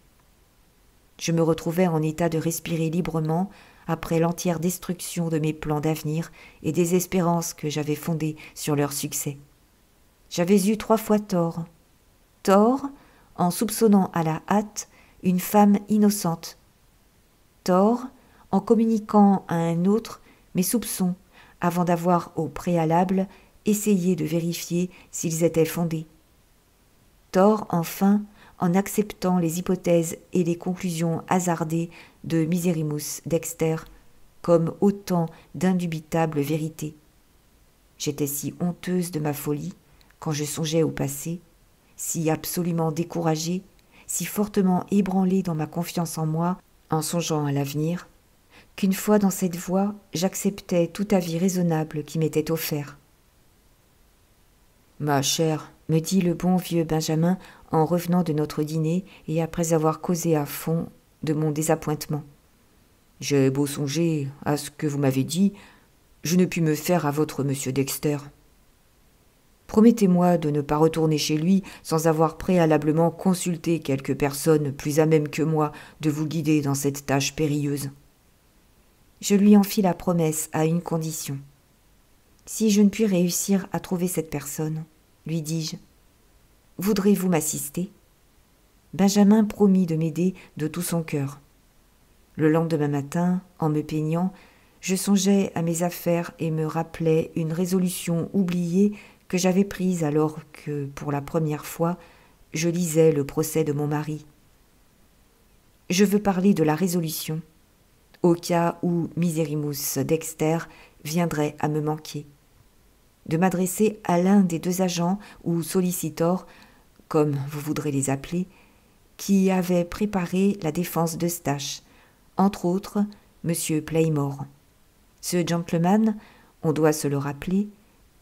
Je me retrouvais en état de respirer librement après l'entière destruction de mes plans d'avenir et des espérances que j'avais fondées sur leur succès. J'avais eu 3 fois tort. Tort en soupçonnant à la hâte une femme innocente. Tort, en communiquant à un autre mes soupçons, avant d'avoir au préalable essayé de vérifier s'ils étaient fondés. Tort, enfin, en acceptant les hypothèses et les conclusions hasardées de Miserrimus Dexter comme autant d'indubitables vérités. J'étais si honteuse de ma folie, quand je songeais au passé, si absolument découragée, si fortement ébranlée dans ma confiance en moi, en songeant à l'avenir, qu'une fois dans cette voie, j'acceptais tout avis raisonnable qui m'était offert. « Ma chère, » me dit le bon vieux Benjamin en revenant de notre dîner et après avoir causé à fond de mon désappointement. « J'ai beau songer à ce que vous m'avez dit, je ne puis me faire à votre monsieur Dexter. Promettez-moi de ne pas retourner chez lui sans avoir préalablement consulté quelques personnes plus à même que moi de vous guider dans cette tâche périlleuse. » Je lui en fis la promesse à une condition. « Si je ne puis réussir à trouver cette personne, lui dis-je, voudrez-vous m'assister ?» Benjamin promit de m'aider de tout son cœur. Le lendemain matin, en me peignant, je songeais à mes affaires et me rappelais une résolution oubliée que j'avais prise alors que, pour la première fois, je lisais le procès de mon mari. Je veux parler de la résolution, au cas où Miserrimus Dexter viendrait à me manquer, de m'adresser à l'un des deux agents ou sollicitors, comme vous voudrez les appeler, qui avaient préparé la défense d'Eustache, entre autres M. Playmore. Ce gentleman, on doit se le rappeler,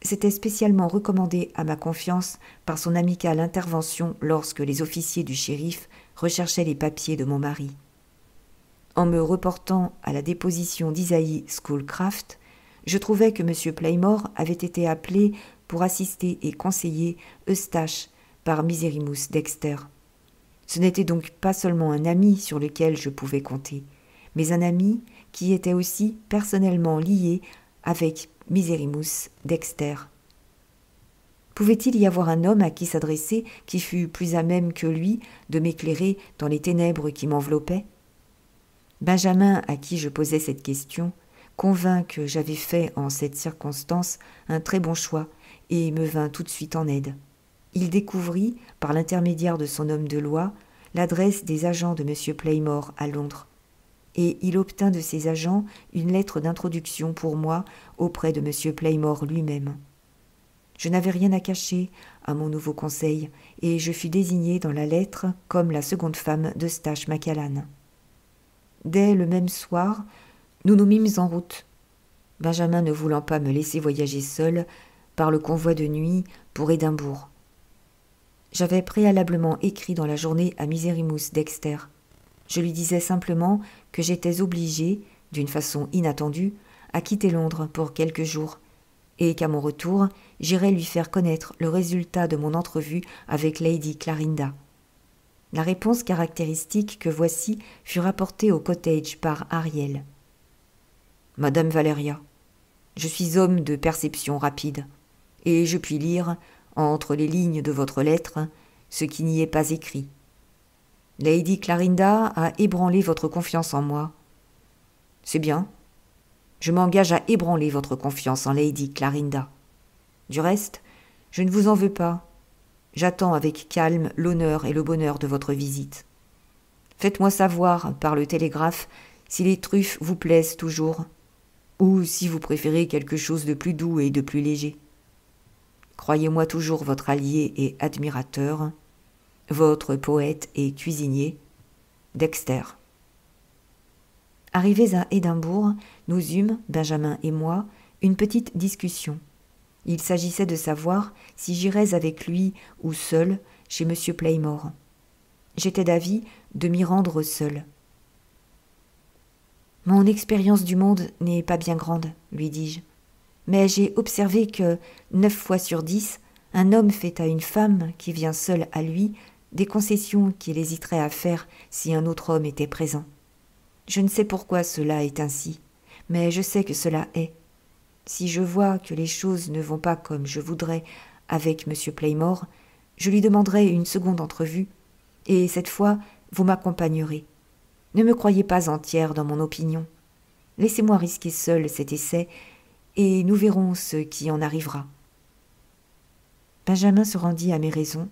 s'était spécialement recommandé à ma confiance par son amicale intervention lorsque les officiers du shérif recherchaient les papiers de mon mari. En me reportant à la déposition d'Isaïe Schoolcraft, je trouvais que M. Playmore avait été appelé pour assister et conseiller Eustache par Miserrimus Dexter. Ce n'était donc pas seulement un ami sur lequel je pouvais compter, mais un ami qui était aussi personnellement lié avec Miserrimus Dexter. Pouvait-il y avoir un homme à qui s'adresser qui fût plus à même que lui de m'éclairer dans les ténèbres qui m'enveloppaient ? Benjamin, à qui je posais cette question, convint que j'avais fait en cette circonstance un très bon choix et me vint tout de suite en aide. Il découvrit, par l'intermédiaire de son homme de loi, l'adresse des agents de M. Playmore à Londres, et il obtint de ces agents une lettre d'introduction pour moi auprès de M. Playmore lui-même. Je n'avais rien à cacher à mon nouveau conseil, et je fus désignée dans la lettre comme la seconde femme d'Eustache Macallan. Dès le même soir, nous nous mîmes en route, Benjamin ne voulant pas me laisser voyager seul par le convoi de nuit pour Édimbourg. J'avais préalablement écrit dans la journée à Miserrimus Dexter. Je lui disais simplement que j'étais obligée, d'une façon inattendue, à quitter Londres pour quelques jours, et qu'à mon retour, j'irais lui faire connaître le résultat de mon entrevue avec Lady Clarinda. La réponse caractéristique que voici fut rapportée au cottage par Ariel. « Madame Valeria, je suis homme de perception rapide, et je puis lire, entre les lignes de votre lettre, ce qui n'y est pas écrit. Lady Clarinda a ébranlé votre confiance en moi. C'est bien. Je m'engage à ébranler votre confiance en Lady Clarinda. Du reste, je ne vous en veux pas. J'attends avec calme l'honneur et le bonheur de votre visite. Faites-moi savoir par le télégraphe si les truffes vous plaisent toujours, ou si vous préférez quelque chose de plus doux et de plus léger. Croyez-moi toujours votre allié et admirateur, votre poète et cuisinier, Dexter. » Arrivés à Édimbourg, nous eûmes, Benjamin et moi, une petite discussion. Il s'agissait de savoir si j'irais avec lui ou seul chez M. Playmore. J'étais d'avis de m'y rendre seul. « Mon expérience du monde n'est pas bien grande, lui dis-je, mais j'ai observé que, 9 fois sur 10, un homme fait à une femme qui vient seule à lui des concessions qu'il hésiterait à faire si un autre homme était présent. Je ne sais pourquoi cela est ainsi, mais je sais que cela est. Si je vois que les choses ne vont pas comme je voudrais avec M. Playmore, je lui demanderai une seconde entrevue, et cette fois, vous m'accompagnerez. Ne me croyez pas entière dans mon opinion. Laissez-moi risquer seul cet essai, et nous verrons ce qui en arrivera. » Benjamin se rendit à mes raisons,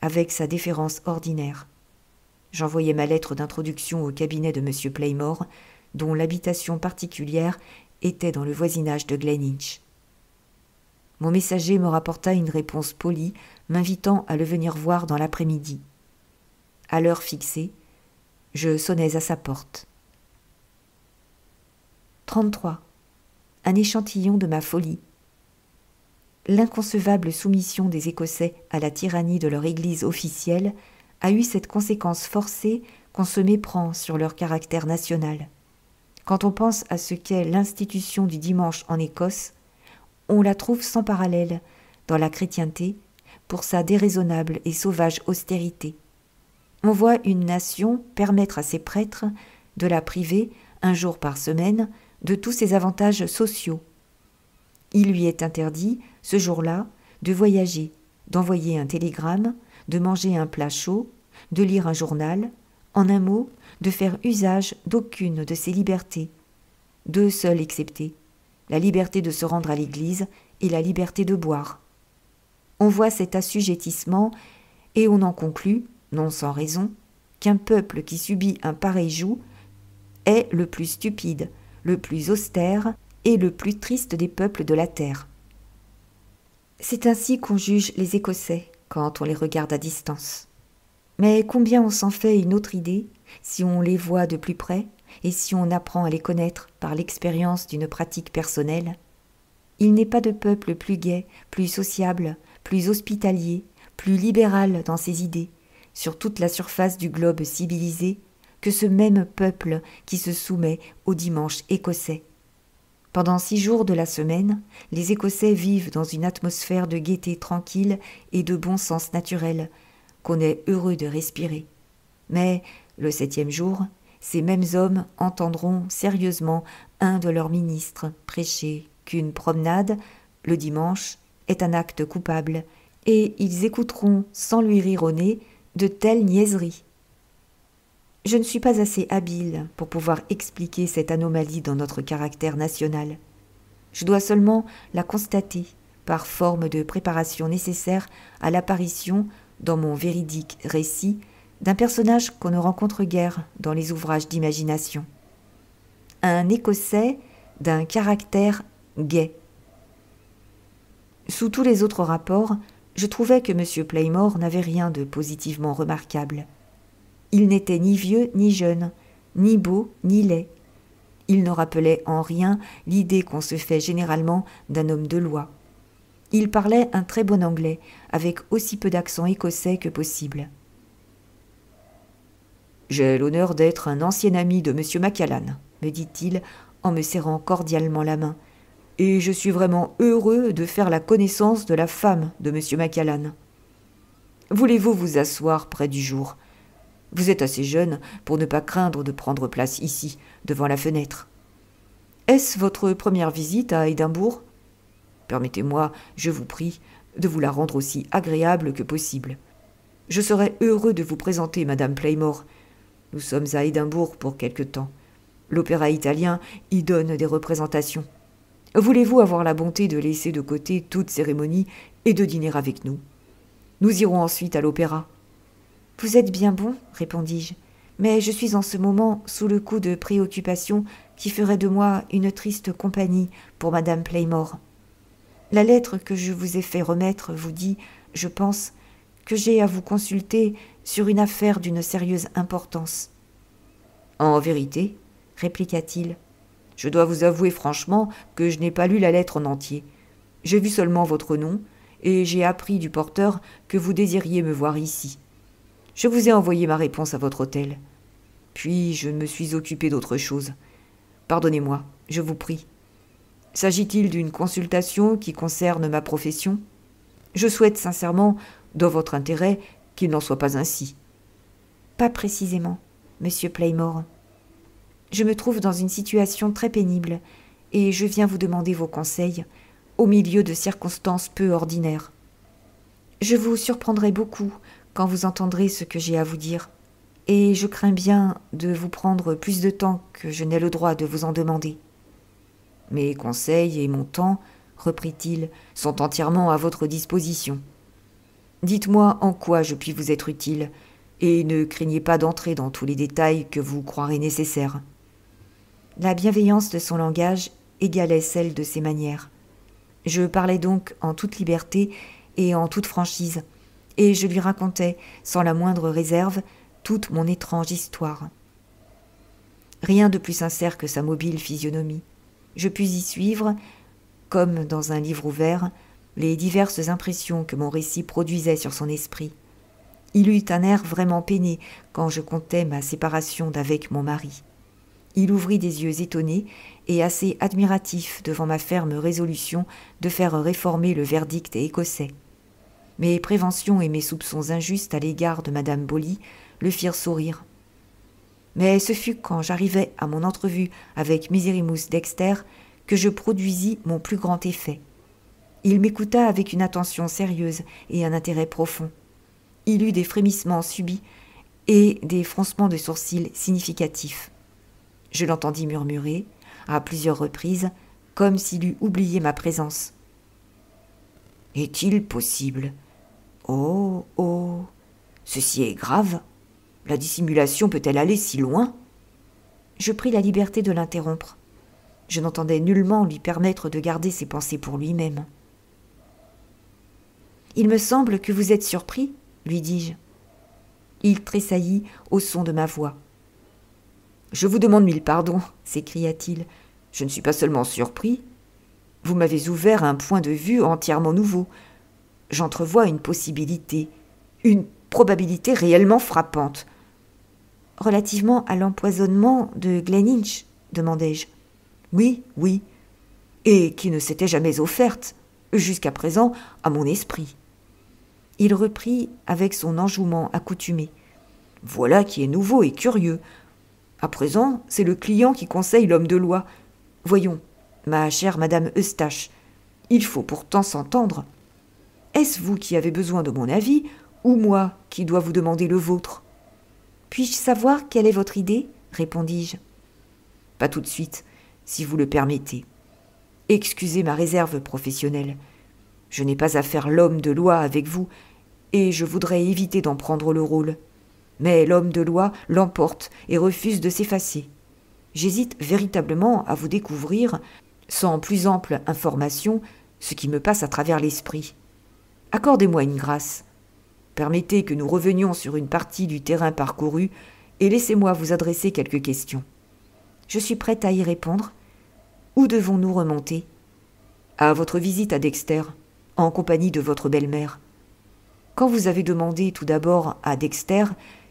avec sa déférence ordinaire. J'envoyai ma lettre d'introduction au cabinet de M. Playmore, dont l'habitation particulière était dans le voisinage de Gleninch. Mon messager me rapporta une réponse polie, m'invitant à le venir voir dans l'après-midi. À l'heure fixée, je sonnais à sa porte. 33. Un échantillon de ma folie. L'inconcevable soumission des Écossais à la tyrannie de leur Église officielle a eu cette conséquence forcée qu'on se méprend sur leur caractère national. Quand on pense à ce qu'est l'institution du dimanche en Écosse, on la trouve sans parallèle dans la chrétienté pour sa déraisonnable et sauvage austérité. On voit une nation permettre à ses prêtres de la priver, un jour par semaine, de tous ses avantages sociaux. Il lui est interdit, ce jour-là, de voyager, d'envoyer un télégramme, de manger un plat chaud, de lire un journal, en un mot, de faire usage d'aucune de ses libertés, deux seules exceptées, la liberté de se rendre à l'église et la liberté de boire. On voit cet assujettissement et on en conclut, non sans raison, qu'un peuple qui subit un pareil joug est le plus stupide, le plus austère et le plus triste des peuples de la terre. C'est ainsi qu'on juge les Écossais quand on les regarde à distance. Mais combien on s'en fait une autre idée si on les voit de plus près et si on apprend à les connaître par l'expérience d'une pratique personnelle. Il n'est pas de peuple plus gai, plus sociable, plus hospitalier, plus libéral dans ses idées, sur toute la surface du globe civilisé, que ce même peuple qui se soumet au dimanche écossais. Pendant 6 jours de la semaine, les Écossais vivent dans une atmosphère de gaieté tranquille et de bon sens naturel, qu'on est heureux de respirer. Mais, le 7e jour, ces mêmes hommes entendront sérieusement un de leurs ministres prêcher qu'une promenade, le dimanche, est un acte coupable, et ils écouteront sans lui rire au nez de telles niaiseries. Je ne suis pas assez habile pour pouvoir expliquer cette anomalie dans notre caractère national. Je dois seulement la constater par forme de préparation nécessaire à l'apparition, dans mon véridique récit, d'un personnage qu'on ne rencontre guère dans les ouvrages d'imagination. Un Écossais d'un caractère gai. Sous tous les autres rapports, je trouvais que M. Playmore n'avait rien de positivement remarquable. Il n'était ni vieux ni jeune, ni beau ni laid. Il ne rappelait en rien l'idée qu'on se fait généralement d'un homme de loi. Il parlait un très bon anglais, avec aussi peu d'accent écossais que possible. « J'ai l'honneur d'être un ancien ami de M. Macallan, me dit-il en me serrant cordialement la main, et je suis vraiment heureux de faire la connaissance de la femme de M. Macallan. Voulez-vous vous asseoir près du jour ? Vous êtes assez jeune pour ne pas craindre de prendre place ici, devant la fenêtre. Est-ce votre première visite à Édimbourg ? Permettez-moi, je vous prie, de vous la rendre aussi agréable que possible. Je serais heureux de vous présenter Madame Playmore. Nous sommes à Édimbourg pour quelque temps. L'opéra italien y donne des représentations. Voulez-vous avoir la bonté de laisser de côté toute cérémonie et de dîner avec nous ? Nous irons ensuite à l'opéra. » « Vous êtes bien bon, répondis-je, mais je suis en ce moment sous le coup de préoccupations qui feraient de moi une triste compagnie pour Madame Playmore. La lettre que je vous ai fait remettre vous dit, je pense, que j'ai à vous consulter sur une affaire d'une sérieuse importance. »« En vérité, répliqua-t-il, je dois vous avouer franchement que je n'ai pas lu la lettre en entier. J'ai vu seulement votre nom, et j'ai appris du porteur que vous désiriez me voir ici. Je vous ai envoyé ma réponse à votre hôtel. Puis je me suis occupé d'autre chose. Pardonnez-moi, je vous prie. S'agit-il d'une consultation qui concerne ma profession ? Je souhaite sincèrement, dans votre intérêt, qu'il n'en soit pas ainsi. »« Pas précisément, Monsieur Playmore. Je me trouve dans une situation très pénible, et je viens vous demander vos conseils, au milieu de circonstances peu ordinaires. Je vous surprendrai beaucoup quand vous entendrez ce que j'ai à vous dire, et je crains bien de vous prendre plus de temps que je n'ai le droit de vous en demander. Mes conseils et mon temps, reprit-il, sont entièrement à votre disposition. Dites-moi en quoi je puis vous être utile, et ne craignez pas d'entrer dans tous les détails que vous croirez nécessaires. » La bienveillance de son langage égalait celle de ses manières. Je parlais donc en toute liberté et en toute franchise, et je lui racontais, sans la moindre réserve, toute mon étrange histoire. Rien de plus sincère que sa mobile physionomie. Je pus y suivre, comme dans un livre ouvert, les diverses impressions que mon récit produisait sur son esprit. Il eut un air vraiment peiné quand je contai ma séparation d'avec mon mari. Il ouvrit des yeux étonnés et assez admiratifs devant ma ferme résolution de faire réformer le verdict écossais. Mes préventions et mes soupçons injustes à l'égard de madame Bolly le firent sourire. Mais ce fut quand j'arrivai à mon entrevue avec Miserrimus Dexter que je produisis mon plus grand effet. Il m'écouta avec une attention sérieuse et un intérêt profond. Il eut des frémissements subits et des froncements de sourcils significatifs. Je l'entendis murmurer, à plusieurs reprises, comme s'il eût oublié ma présence. « Est-il possible ? Oh, oh, ceci est grave. La dissimulation peut-elle aller si loin ?» Je pris la liberté de l'interrompre. Je n'entendais nullement lui permettre de garder ses pensées pour lui-même. « Il me semble que vous êtes surpris, » lui dis-je. Il tressaillit au son de ma voix. « Je vous demande mille pardons, » s'écria-t-il. « Je ne suis pas seulement surpris. Vous m'avez ouvert un point de vue entièrement nouveau. J'entrevois une possibilité, une probabilité réellement frappante. »« Relativement à l'empoisonnement de Gleninch ?» demandai-je. « Oui, oui, et qui ne s'était jamais offerte, jusqu'à présent, à mon esprit. » Il reprit avec son enjouement accoutumé. « Voilà qui est nouveau et curieux. À présent, c'est le client qui conseille l'homme de loi. Voyons, ma chère madame Eustache, il faut pourtant s'entendre. Est-ce vous qui avez besoin de mon avis, ou moi qui dois vous demander le vôtre ? » « Puis-je savoir quelle est votre idée ? » répondis-je. « Pas tout de suite, si vous le permettez. Excusez ma réserve professionnelle. Je n'ai pas à faire l'homme de loi avec vous, et je voudrais éviter d'en prendre le rôle. Mais l'homme de loi l'emporte et refuse de s'effacer. J'hésite véritablement à vous découvrir, sans plus ample information, ce qui me passe à travers l'esprit. Accordez-moi une grâce. Permettez que nous revenions sur une partie du terrain parcouru et laissez-moi vous adresser quelques questions. Je suis prête à y répondre. Où devons-nous remonter ? À votre visite à Dexter, en compagnie de votre belle-mère. Quand vous avez demandé tout d'abord à Dexter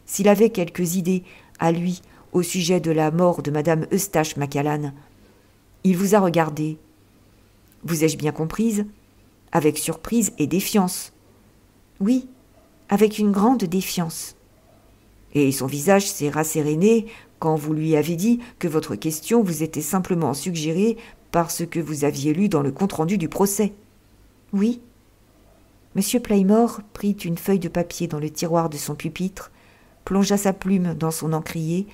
s'il avait quelques idées à lui au sujet de la mort de madame Eustache Macallan, il vous a regardé. Vous ai-je bien comprise ? Avec surprise et défiance. Oui, avec une grande défiance. Et son visage s'est rasséréné quand vous lui avez dit que votre question vous était simplement suggérée par ce que vous aviez lu dans le compte-rendu du procès. Oui. M. Playmore prit une feuille de papier dans le tiroir de son pupitre, plongea sa plume dans son encrier,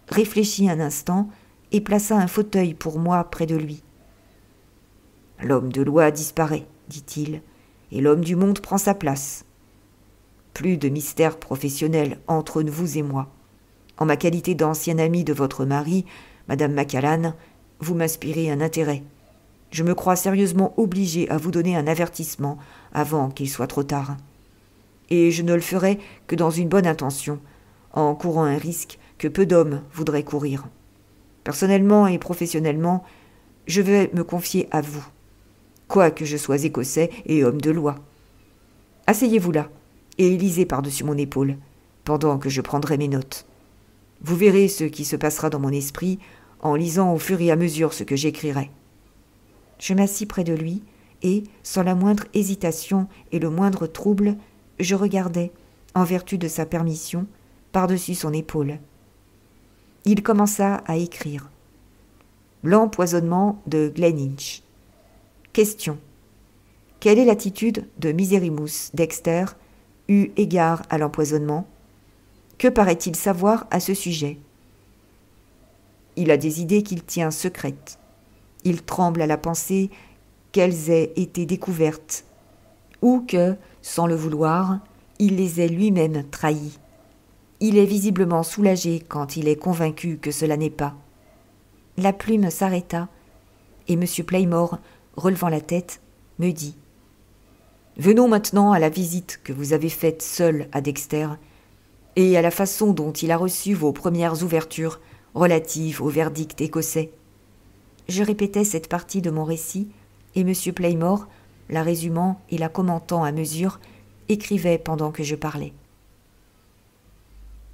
réfléchit un instant et plaça un fauteuil pour moi près de lui. « L'homme de loi disparaît, dit-il, et l'homme du monde prend sa place. Plus de mystère professionnel entre vous et moi. En ma qualité d'ancienne amie de votre mari, madame Macallan, vous m'inspirez un intérêt. Je me crois sérieusement obligé à vous donner un avertissement avant qu'il soit trop tard. Et je ne le ferai que dans une bonne intention, en courant un risque que peu d'hommes voudraient courir. Personnellement et professionnellement, je vais me confier à vous, quoique je sois écossais et homme de loi. Asseyez-vous là et lisez par-dessus mon épaule, pendant que je prendrai mes notes. Vous verrez ce qui se passera dans mon esprit en lisant au fur et à mesure ce que j'écrirai. » Je m'assis près de lui et, sans la moindre hésitation et le moindre trouble, je regardais, en vertu de sa permission, par-dessus son épaule. Il commença à écrire. L'empoisonnement de Gleninch. Question. Quelle est l'attitude de Miserrimus Dexter eu égard à l'empoisonnement ? Que paraît-il savoir à ce sujet ? Il a des idées qu'il tient secrètes. Il tremble à la pensée qu'elles aient été découvertes, ou que, sans le vouloir, il les ait lui-même trahies. Il est visiblement soulagé quand il est convaincu que cela n'est pas. La plume s'arrêta, et M. Playmore, relevant la tête, me dit « Venons maintenant à la visite que vous avez faite seul à Dexter, et à la façon dont il a reçu vos premières ouvertures relatives au verdict écossais. » Je répétais cette partie de mon récit, et M. Playmore, la résumant et la commentant à mesure, écrivait pendant que je parlais.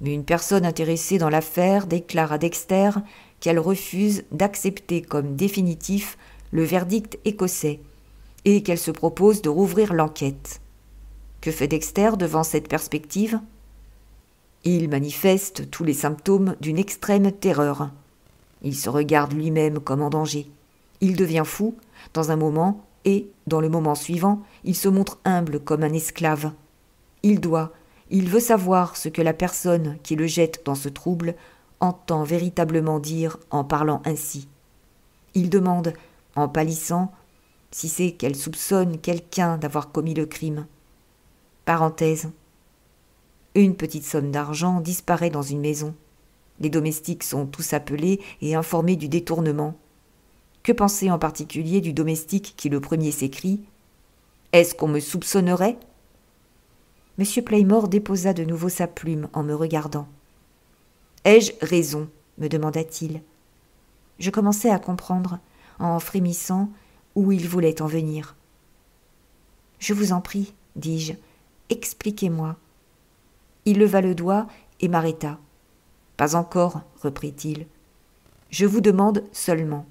Une personne intéressée dans l'affaire déclare à Dexter qu'elle refuse d'accepter comme définitif le verdict écossais et qu'elle se propose de rouvrir l'enquête. Que fait Dexter devant cette perspective ? Il manifeste tous les symptômes d'une extrême terreur. Il se regarde lui-même comme en danger. Il devient fou dans un moment et, dans le moment suivant, il se montre humble comme un esclave. Il veut savoir ce que la personne qui le jette dans ce trouble entend véritablement dire en parlant ainsi. Il demande, en pâlissant, si c'est qu'elle soupçonne quelqu'un d'avoir commis le crime. Parenthèse. Une petite somme d'argent disparaît dans une maison. Les domestiques sont tous appelés et informés du détournement. Que penser en particulier du domestique qui le premier s'écrie « Est-ce qu'on me soupçonnerait ?» M. Playmore déposa de nouveau sa plume en me regardant. « Ai-je raison ?» me demanda-t-il. Je commençais à comprendre, en frémissant, où il voulait en venir. « Je vous en prie, dis-je, expliquez-moi. » Il leva le doigt et m'arrêta. « Pas encore, reprit-il. Je vous demande seulement.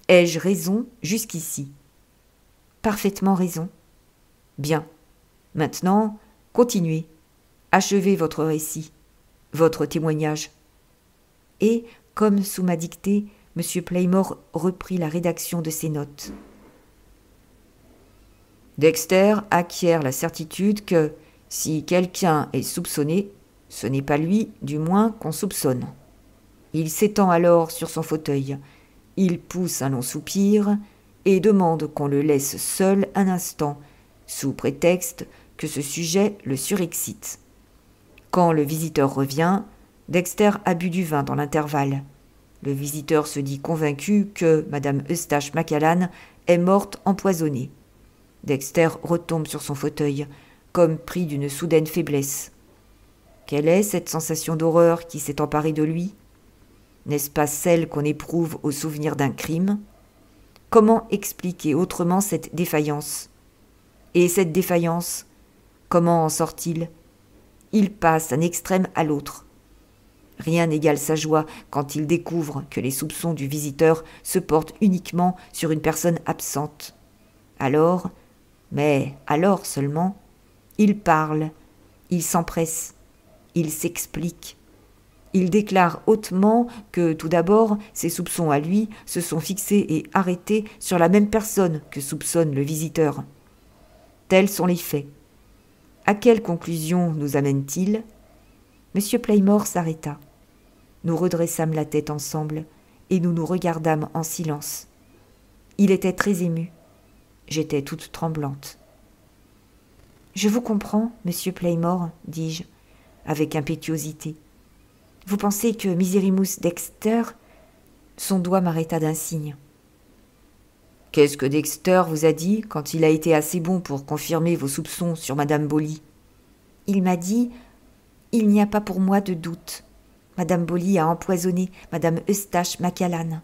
Ai-je raison jusqu'ici ? Parfaitement raison. Bien. Maintenant, continuez. Achevez votre récit, votre témoignage. Et, comme sous ma dictée, M. Playmore reprit la rédaction de ses notes. Dexter acquiert la certitude que, si quelqu'un est soupçonné, ce n'est pas lui, du moins, qu'on soupçonne. Il s'étend alors sur son fauteuil. Il pousse un long soupir et demande qu'on le laisse seul un instant, sous prétexte que ce sujet le surexcite. Quand le visiteur revient, Dexter a bu du vin dans l'intervalle. Le visiteur se dit convaincu que Mme Eustache Macallan est morte empoisonnée. Dexter retombe sur son fauteuil, comme pris d'une soudaine faiblesse. Quelle est cette sensation d'horreur qui s'est emparée de lui ? N'est-ce pas celle qu'on éprouve au souvenir d'un crime ? Comment expliquer autrement cette défaillance ? Et cette défaillance, comment en sort-il ? Il passe d'un extrême à l'autre. Rien n'égale sa joie quand il découvre que les soupçons du visiteur se portent uniquement sur une personne absente. Alors, mais alors seulement, il parle, il s'empresse, il s'explique. Il déclare hautement que, tout d'abord, ses soupçons à lui se sont fixés et arrêtés sur la même personne que soupçonne le visiteur. Tels sont les faits. À quelle conclusion nous amène-t-il ? M. Playmore s'arrêta. Nous redressâmes la tête ensemble et nous nous regardâmes en silence. Il était très ému. J'étais toute tremblante. « Je vous comprends, monsieur Playmore, dis-je, avec impétuosité. Vous pensez que Miserrimus Dexter... » Son doigt m'arrêta d'un signe. « Qu'est-ce que Dexter vous a dit quand il a été assez bon pour confirmer vos soupçons sur Madame Bolly ?»« Il m'a dit, il n'y a pas pour moi de doute. Madame Bolly a empoisonné Madame Eustache Macallan. »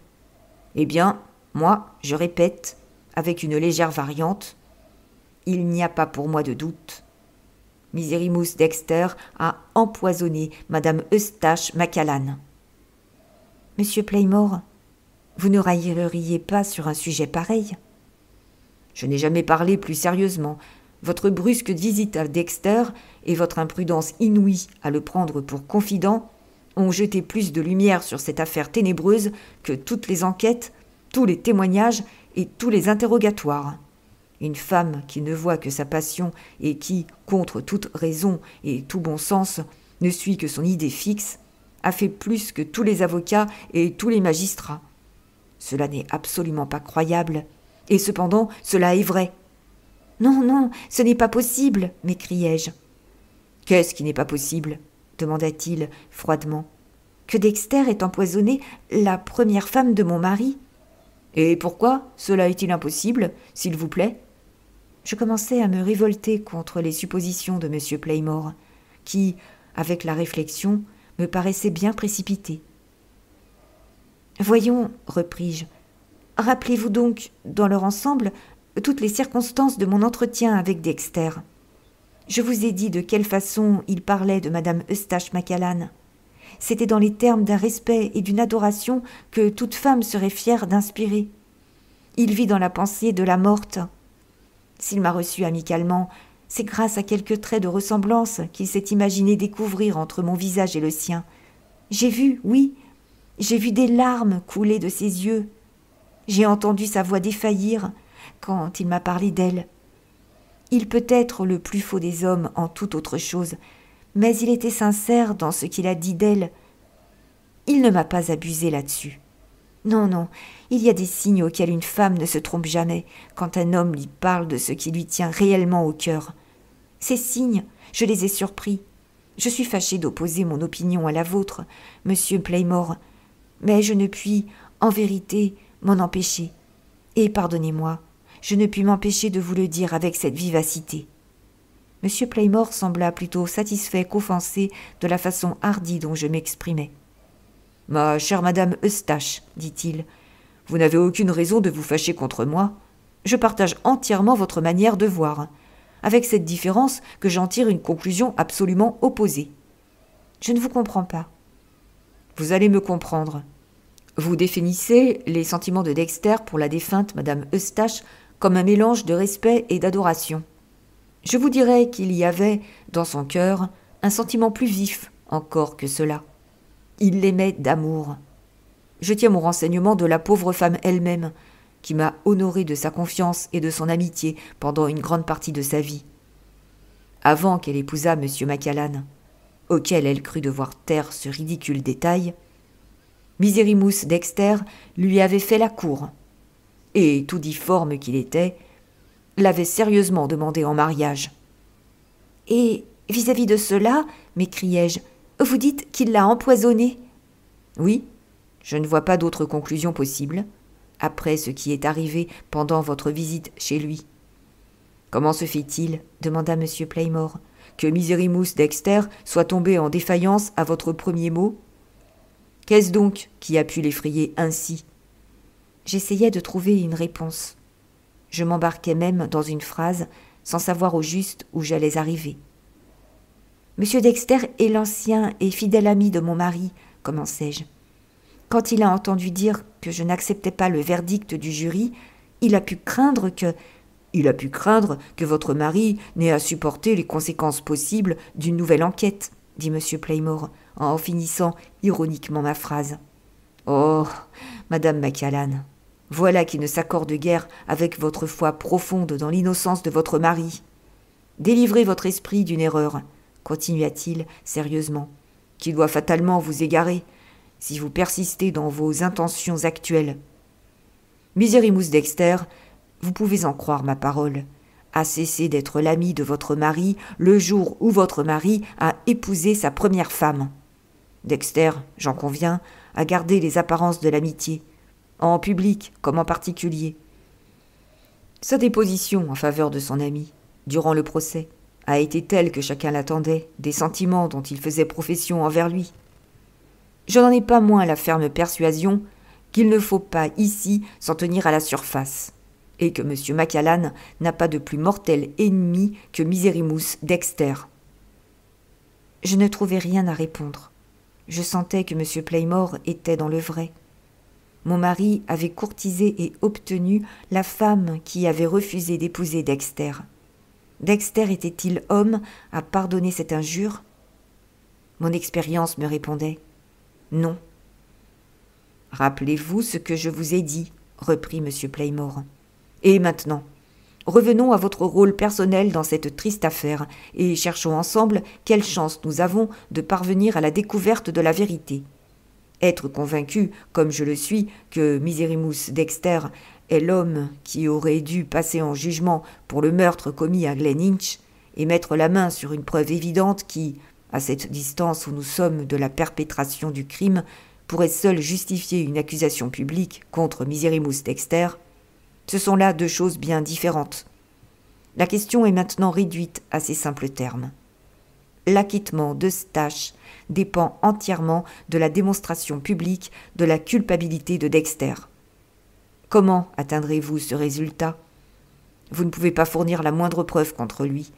Eh bien, moi, je répète, avec une légère variante, il n'y a pas pour moi de doute. Miserrimus Dexter a empoisonné Madame Eustache Macallan. Monsieur Playmore, vous ne railleriez pas sur un sujet pareil ? Je n'ai jamais parlé plus sérieusement. Votre brusque visite à Dexter et votre imprudence inouïe à le prendre pour confident ont jeté plus de lumière sur cette affaire ténébreuse que toutes les enquêtes, tous les témoignages et tous les interrogatoires. Une femme qui ne voit que sa passion et qui, contre toute raison et tout bon sens, ne suit que son idée fixe, a fait plus que tous les avocats et tous les magistrats. Cela n'est absolument pas croyable, et cependant cela est vrai. « Non, non, ce n'est pas possible !» m'écriai-je. « Qu'est-ce qui n'est pas possible ?» demanda-t-il froidement. « Que Dexter ait empoisonné la première femme de mon mari. »« Et pourquoi cela est-il impossible, s'il vous plaît ?» Je commençais à me révolter contre les suppositions de M. Playmore, qui, avec la réflexion, me paraissaient bien précipitées. « Voyons, repris-je, rappelez-vous donc, dans leur ensemble, toutes les circonstances de mon entretien avec Dexter. Je vous ai dit de quelle façon il parlait de Madame Eustache Macallan. C'était dans les termes d'un respect et d'une adoration que toute femme serait fière d'inspirer. Il vit dans la pensée de la morte. S'il m'a reçu amicalement, c'est grâce à quelques traits de ressemblance qu'il s'est imaginé découvrir entre mon visage et le sien. J'ai vu, oui, j'ai vu des larmes couler de ses yeux. J'ai entendu sa voix défaillir quand il m'a parlé d'elle. Il peut être le plus faux des hommes en toute autre chose, mais il était sincère dans ce qu'il a dit d'elle. Il ne m'a pas abusé là-dessus. Non, non, il y a des signes auxquels une femme ne se trompe jamais quand un homme lui parle de ce qui lui tient réellement au cœur. Ces signes, je les ai surpris. Je suis fâchée d'opposer mon opinion à la vôtre, monsieur Playmore, mais je ne puis, en vérité, m'en empêcher. Et pardonnez-moi, je ne puis m'empêcher de vous le dire avec cette vivacité. M. Playmore sembla plutôt satisfait qu'offensé de la façon hardie dont je m'exprimais. « Ma chère Madame Eustache, dit-il, vous n'avez aucune raison de vous fâcher contre moi. Je partage entièrement votre manière de voir, avec cette différence que j'en tire une conclusion absolument opposée. Je ne vous comprends pas. Vous allez me comprendre. Vous définissez les sentiments de Dexter pour la défunte Madame Eustache comme un mélange de respect et d'adoration. Je vous dirais qu'il y avait, dans son cœur, un sentiment plus vif encore que cela. Il l'aimait d'amour. Je tiens mon renseignement de la pauvre femme elle-même, qui m'a honoré de sa confiance et de son amitié pendant une grande partie de sa vie. Avant qu'elle épousât M. Macallan, auquel elle crut devoir taire ce ridicule détail, Miserrimus Dexter lui avait fait la cour, et, tout difforme qu'il était, l'avait sérieusement demandé en mariage. « Et vis-à-vis de cela, m'écriai-je, vous dites qu'il l'a empoisonné ?»« Oui, je ne vois pas d'autre conclusion possible, après ce qui est arrivé pendant votre visite chez lui. »« Comment se fait-il, demanda M. Playmore, que Miserrimus Dexter soit tombé en défaillance à votre premier mot ? Qu'est-ce donc qui a pu l'effrayer ainsi ?» J'essayais de trouver une réponse. Je m'embarquais même dans une phrase sans savoir au juste où j'allais arriver. « Monsieur Dexter est l'ancien et fidèle ami de mon mari, commençai-je. Quand il a entendu dire que je n'acceptais pas le verdict du jury, il a pu craindre que... »« Il a pu craindre que votre mari n'ait à supporter les conséquences possibles d'une nouvelle enquête, dit M. Playmore, en finissant ironiquement ma phrase. « Oh, Madame Macallan, voilà qui ne s'accorde guère avec votre foi profonde dans l'innocence de votre mari. Délivrez votre esprit d'une erreur, continua-t-il sérieusement, qui doit fatalement vous égarer si vous persistez dans vos intentions actuelles. Miserrimus Dexter, vous pouvez en croire ma parole, a cessé d'être l'ami de votre mari le jour où votre mari a épousé sa première femme. Dexter, j'en conviens, a gardé les apparences de l'amitié, en public comme en particulier. Sa déposition en faveur de son ami, durant le procès, a été telle que chacun l'attendait, des sentiments dont il faisait profession envers lui. Je n'en ai pas moins la ferme persuasion qu'il ne faut pas ici s'en tenir à la surface, et que M. Macallan n'a pas de plus mortel ennemi que Miserrimus Dexter. Je ne trouvais rien à répondre. Je sentais que M. Playmore était dans le vrai. Mon mari avait courtisé et obtenu la femme qui avait refusé d'épouser Dexter. Dexter était-il homme à pardonner cette injure ? Mon expérience me répondait « non ». « Rappelez-vous ce que je vous ai dit, reprit M. Playmore. « Et maintenant, Revenons à votre rôle personnel dans cette triste affaire et cherchons ensemble quelle chance nous avons de parvenir à la découverte de la vérité. Être convaincu, comme je le suis, que Miserrimus Dexter est l'homme qui aurait dû passer en jugement pour le meurtre commis à Gleninch et mettre la main sur une preuve évidente qui, à cette distance où nous sommes de la perpétration du crime, pourrait seule justifier une accusation publique contre Miserrimus Dexter, ce sont là deux choses bien différentes. La question est maintenant réduite à ces simples termes. L'acquittement de Stache dépend entièrement de la démonstration publique de la culpabilité de Dexter. Comment atteindrez-vous ce résultat ? Vous ne pouvez pas fournir la moindre preuve contre lui.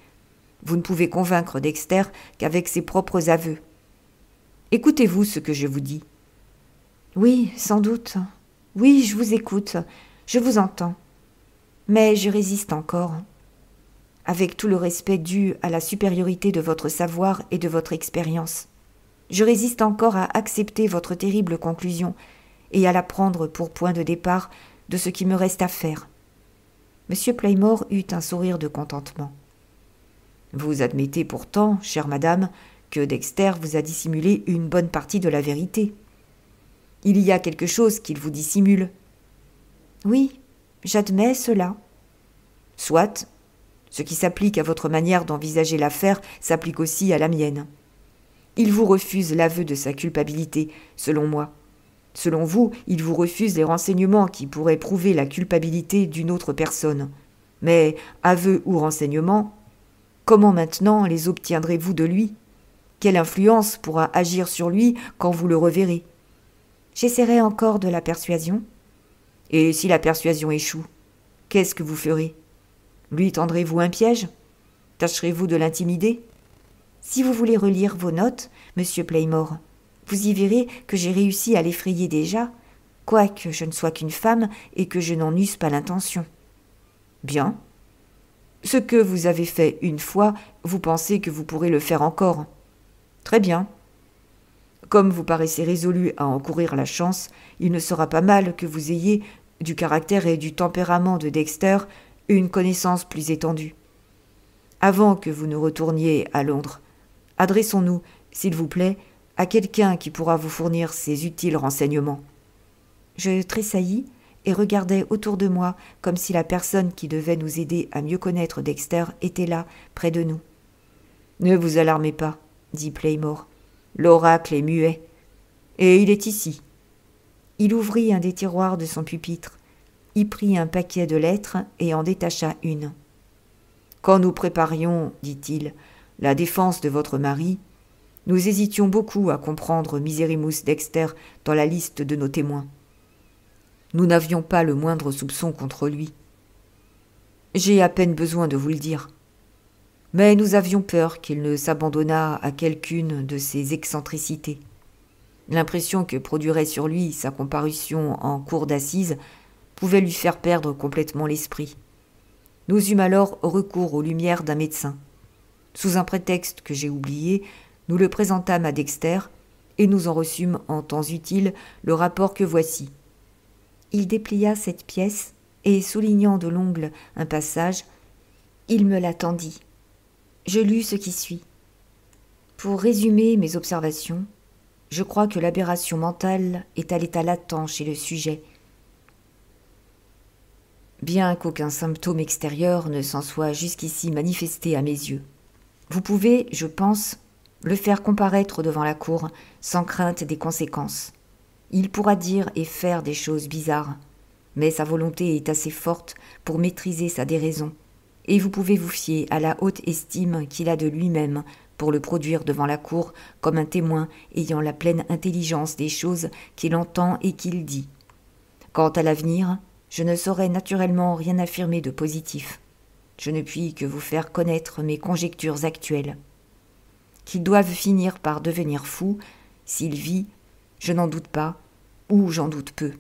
Vous ne pouvez convaincre Dexter qu'avec ses propres aveux. Écoutez-vous ce que je vous dis ? Oui, sans doute. Oui, je vous écoute. Je vous entends. Mais je résiste encore. Avec tout le respect dû à la supériorité de votre savoir et de votre expérience. Je résiste encore à accepter votre terrible conclusion et à la prendre pour point de départ de ce qui me reste à faire. M. Playmore eut un sourire de contentement. Vous admettez pourtant, chère madame, que Dexter vous a dissimulé une bonne partie de la vérité. Il y a quelque chose qu'il vous dissimule. Oui, j'admets cela. Soit. Ce qui s'applique à votre manière d'envisager l'affaire s'applique aussi à la mienne. Il vous refuse l'aveu de sa culpabilité, selon moi. Selon vous, il vous refuse les renseignements qui pourraient prouver la culpabilité d'une autre personne. Mais, aveu ou renseignements, comment maintenant les obtiendrez-vous de lui ? Quelle influence pourra agir sur lui quand vous le reverrez ? J'essaierai encore de la persuasion. Et si la persuasion échoue, qu'est-ce que vous ferez ? Lui tendrez-vous un piège ? Tâcherez-vous de l'intimider ? Si vous voulez relire vos notes, monsieur Playmore, vous y verrez que j'ai réussi à l'effrayer déjà, quoique je ne sois qu'une femme et que je n'en eusse pas l'intention. Bien. Ce que vous avez fait une fois, vous pensez que vous pourrez le faire encore. Très bien. Comme vous paraissez résolu à encourir la chance, il ne sera pas mal que vous ayez, du caractère et du tempérament de Dexter, une connaissance plus étendue. Avant que vous ne retourniez à Londres, adressons-nous, s'il vous plaît, à quelqu'un qui pourra vous fournir ces utiles renseignements. Je tressaillis et regardai autour de moi comme si la personne qui devait nous aider à mieux connaître Dexter était là, près de nous. « Ne vous alarmez pas, » dit Playmore. « L'oracle est muet. Et il est ici. » Il ouvrit un des tiroirs de son pupitre, y prit un paquet de lettres et en détacha une. « Quand nous préparions, dit-il, la défense de votre mari, nous hésitions beaucoup à comprendre Miserrimus Dexter dans la liste de nos témoins. Nous n'avions pas le moindre soupçon contre lui. J'ai à peine besoin de vous le dire. Mais nous avions peur qu'il ne s'abandonnât à quelqu'une de ses excentricités. L'impression que produirait sur lui sa comparution en cour d'assises pouvait lui faire perdre complètement l'esprit. Nous eûmes alors recours aux lumières d'un médecin. Sous un prétexte que j'ai oublié, nous le présentâmes à Dexter et nous en reçûmes en temps utile le rapport que voici. » Il déplia cette pièce et, soulignant de l'ongle un passage, il me la tendit. Je lus ce qui suit. Pour résumer mes observations, je crois que l'aberration mentale est à l'état latent chez le sujet. Bien qu'aucun symptôme extérieur ne s'en soit jusqu'ici manifesté à mes yeux. Vous pouvez, je pense, le faire comparaître devant la cour, sans crainte des conséquences. Il pourra dire et faire des choses bizarres, mais sa volonté est assez forte pour maîtriser sa déraison, et vous pouvez vous fier à la haute estime qu'il a de lui-même pour le produire devant la cour comme un témoin ayant la pleine intelligence des choses qu'il entend et qu'il dit. Quant à l'avenir, je ne saurais naturellement rien affirmer de positif. Je ne puis que vous faire connaître mes conjectures actuelles. Qu'il doive finir par devenir fou, s'il vit, je n'en doute pas, ou j'en doute peu.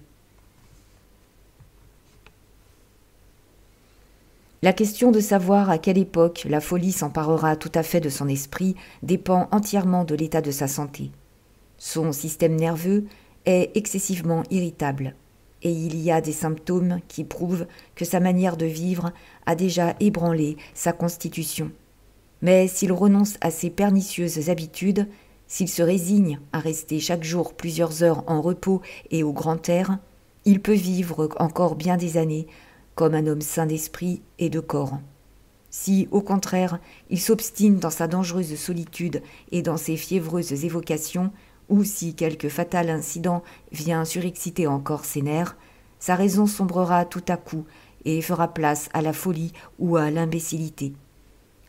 La question de savoir à quelle époque la folie s'emparera tout à fait de son esprit dépend entièrement de l'état de sa santé. Son système nerveux est excessivement irritable. et il y a des symptômes qui prouvent que sa manière de vivre a déjà ébranlé sa constitution. Mais s'il renonce à ses pernicieuses habitudes, s'il se résigne à rester chaque jour plusieurs heures en repos et au grand air, il peut vivre encore bien des années comme un homme sain d'esprit et de corps. Si, au contraire, il s'obstine dans sa dangereuse solitude et dans ses fiévreuses évocations, ou si quelque fatal incident vient surexciter encore ses nerfs, sa raison sombrera tout à coup et fera place à la folie ou à l'imbécilité.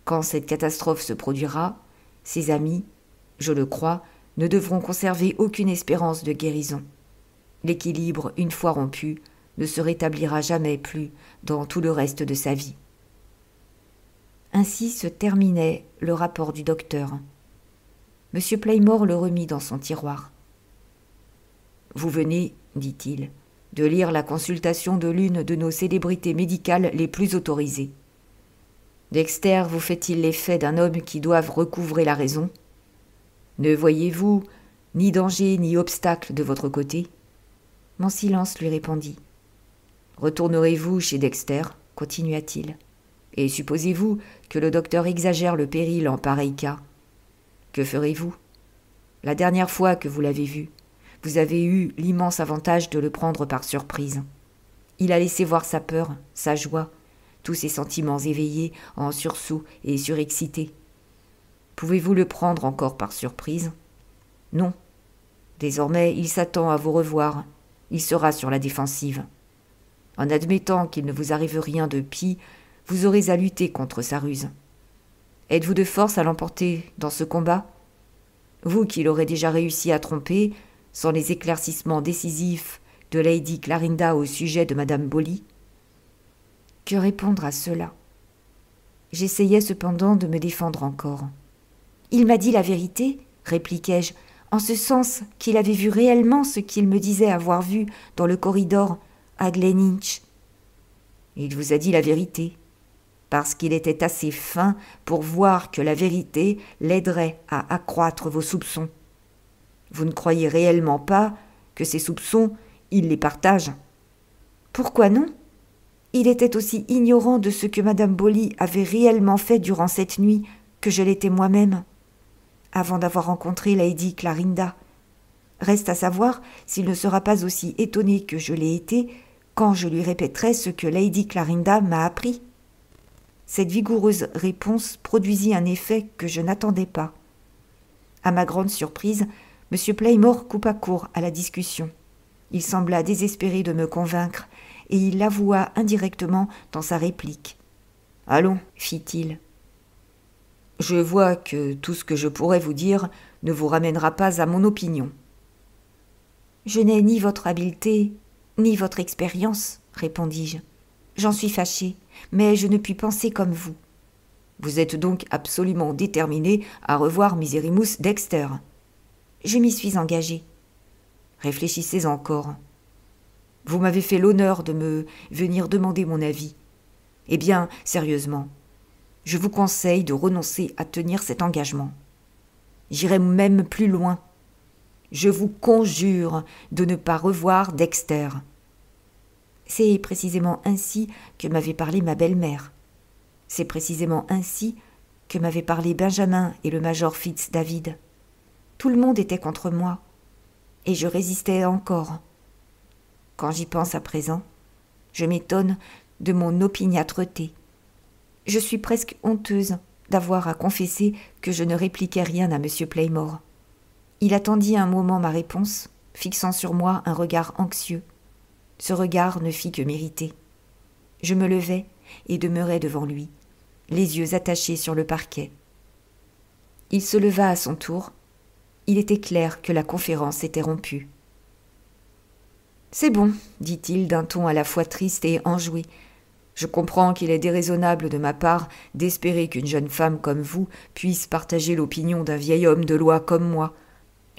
Quand cette catastrophe se produira, ses amis, je le crois, ne devront conserver aucune espérance de guérison. L'équilibre, une fois rompu, ne se rétablira jamais plus dans tout le reste de sa vie. Ainsi se terminait le rapport du docteur. M. Playmore le remit dans son tiroir. « Vous venez, dit-il, de lire la consultation de l'une de nos célébrités médicales les plus autorisées. Dexter vous fait-il l'effet d'un homme qui doive recouvrer la raison? Ne voyez-vous ni danger ni obstacle de votre côté ?» Mon silence lui répondit. « Retournerez-vous chez Dexter ?» continua-t-il. « Et supposez-vous que le docteur exagère le péril en pareil cas? Que ferez-vous? La dernière fois que vous l'avez vu, vous avez eu l'immense avantage de le prendre par surprise. Il a laissé voir sa peur, sa joie, tous ses sentiments éveillés en sursaut et surexcités. Pouvez-vous le prendre encore par surprise? Non. Désormais, il s'attend à vous revoir. Il sera sur la défensive. En admettant qu'il ne vous arrive rien de pis, vous aurez à lutter contre sa ruse. Êtes-vous de force à l'emporter dans ce combat? Vous qui l'aurez déjà réussi à tromper, sans les éclaircissements décisifs de Lady Clarinda au sujet de Madame Bolly? Que répondre à cela? J'essayais cependant de me défendre encore. « Il m'a dit la vérité, répliquai-je, en ce sens qu'il avait vu réellement ce qu'il me disait avoir vu dans le corridor à Gleninch. »« Il vous a dit la vérité, parce qu'il était assez fin pour voir que la vérité l'aiderait à accroître vos soupçons. Vous ne croyez réellement pas que ces soupçons, il les partage? » »« Pourquoi non? Il était aussi ignorant de ce que Madame Bolly avait réellement fait durant cette nuit que je l'étais moi-même, avant d'avoir rencontré Lady Clarinda. Reste à savoir s'il ne sera pas aussi étonné que je l'ai été quand je lui répéterai ce que Lady Clarinda m'a appris. » Cette vigoureuse réponse produisit un effet que je n'attendais pas. À ma grande surprise, M. Playmore coupa court à la discussion. Il sembla désespéré de me convaincre, et il l'avoua indirectement dans sa réplique. « Allons, fit-il. Je vois que tout ce que je pourrais vous dire ne vous ramènera pas à mon opinion. »« Je n'ai ni votre habileté, ni votre expérience, répondis-je. J'en suis fâchée, mais je ne puis penser comme vous. »« Vous êtes donc absolument déterminé à revoir Miserrimus Dexter. »« Je m'y suis engagée. »« Réfléchissez encore. Vous m'avez fait l'honneur de me venir demander mon avis. Eh bien, sérieusement, je vous conseille de renoncer à tenir cet engagement. J'irai même plus loin. Je vous conjure de ne pas revoir Dexter. » C'est précisément ainsi que m'avait parlé ma belle-mère. C'est précisément ainsi que m'avaient parlé Benjamin et le major Fitz-David. Tout le monde était contre moi, et je résistais encore. Quand j'y pense à présent, je m'étonne de mon opiniâtreté. Je suis presque honteuse d'avoir à confesser que je ne répliquais rien à M. Playmore. Il attendit un moment ma réponse, fixant sur moi un regard anxieux. Ce regard ne fit que m'irriter. Je me levai et demeurai devant lui, les yeux attachés sur le parquet. Il se leva à son tour. Il était clair que la conférence était rompue. « C'est bon, dit-il d'un ton à la fois triste et enjoué. Je comprends qu'il est déraisonnable de ma part d'espérer qu'une jeune femme comme vous puisse partager l'opinion d'un vieil homme de loi comme moi.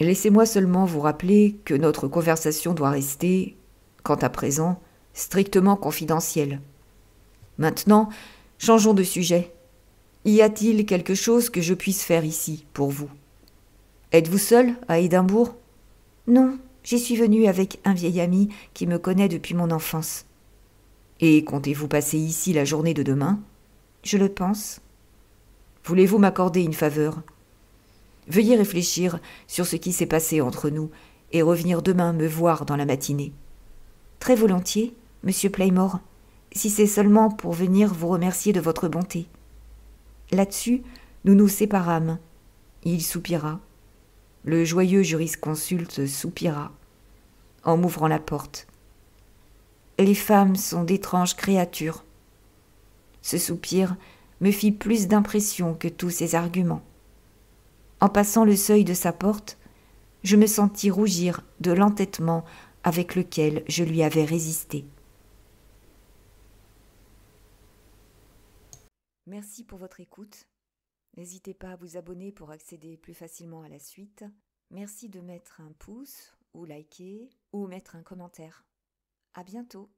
Laissez-moi seulement vous rappeler que notre conversation doit rester, quant à présent, strictement confidentielle. Maintenant, changeons de sujet. Y a-t-il quelque chose que je puisse faire ici, pour vous? Êtes-vous seul à Édimbourg? Non, J'y suis venue avec un vieil ami qui me connaît depuis mon enfance. Et comptez-vous passer ici la journée de demain? Je le pense. Voulez-vous m'accorder une faveur? Veuillez réfléchir sur ce qui s'est passé entre nous et revenir demain me voir dans la matinée. Très volontiers, monsieur Playmore, si c'est seulement pour venir vous remercier de votre bonté. Là-dessus, nous nous séparâmes. Il soupira. Le joyeux jurisconsulte soupira, en m'ouvrant la porte. Les femmes sont d'étranges créatures. Ce soupir me fit plus d'impression que tous ses arguments. En passant le seuil de sa porte, je me sentis rougir de l'entêtement avec lequel je lui avais résisté. Merci pour votre écoute. N'hésitez pas à vous abonner pour accéder plus facilement à la suite. Merci de mettre un pouce ou liker ou mettre un commentaire. À bientôt.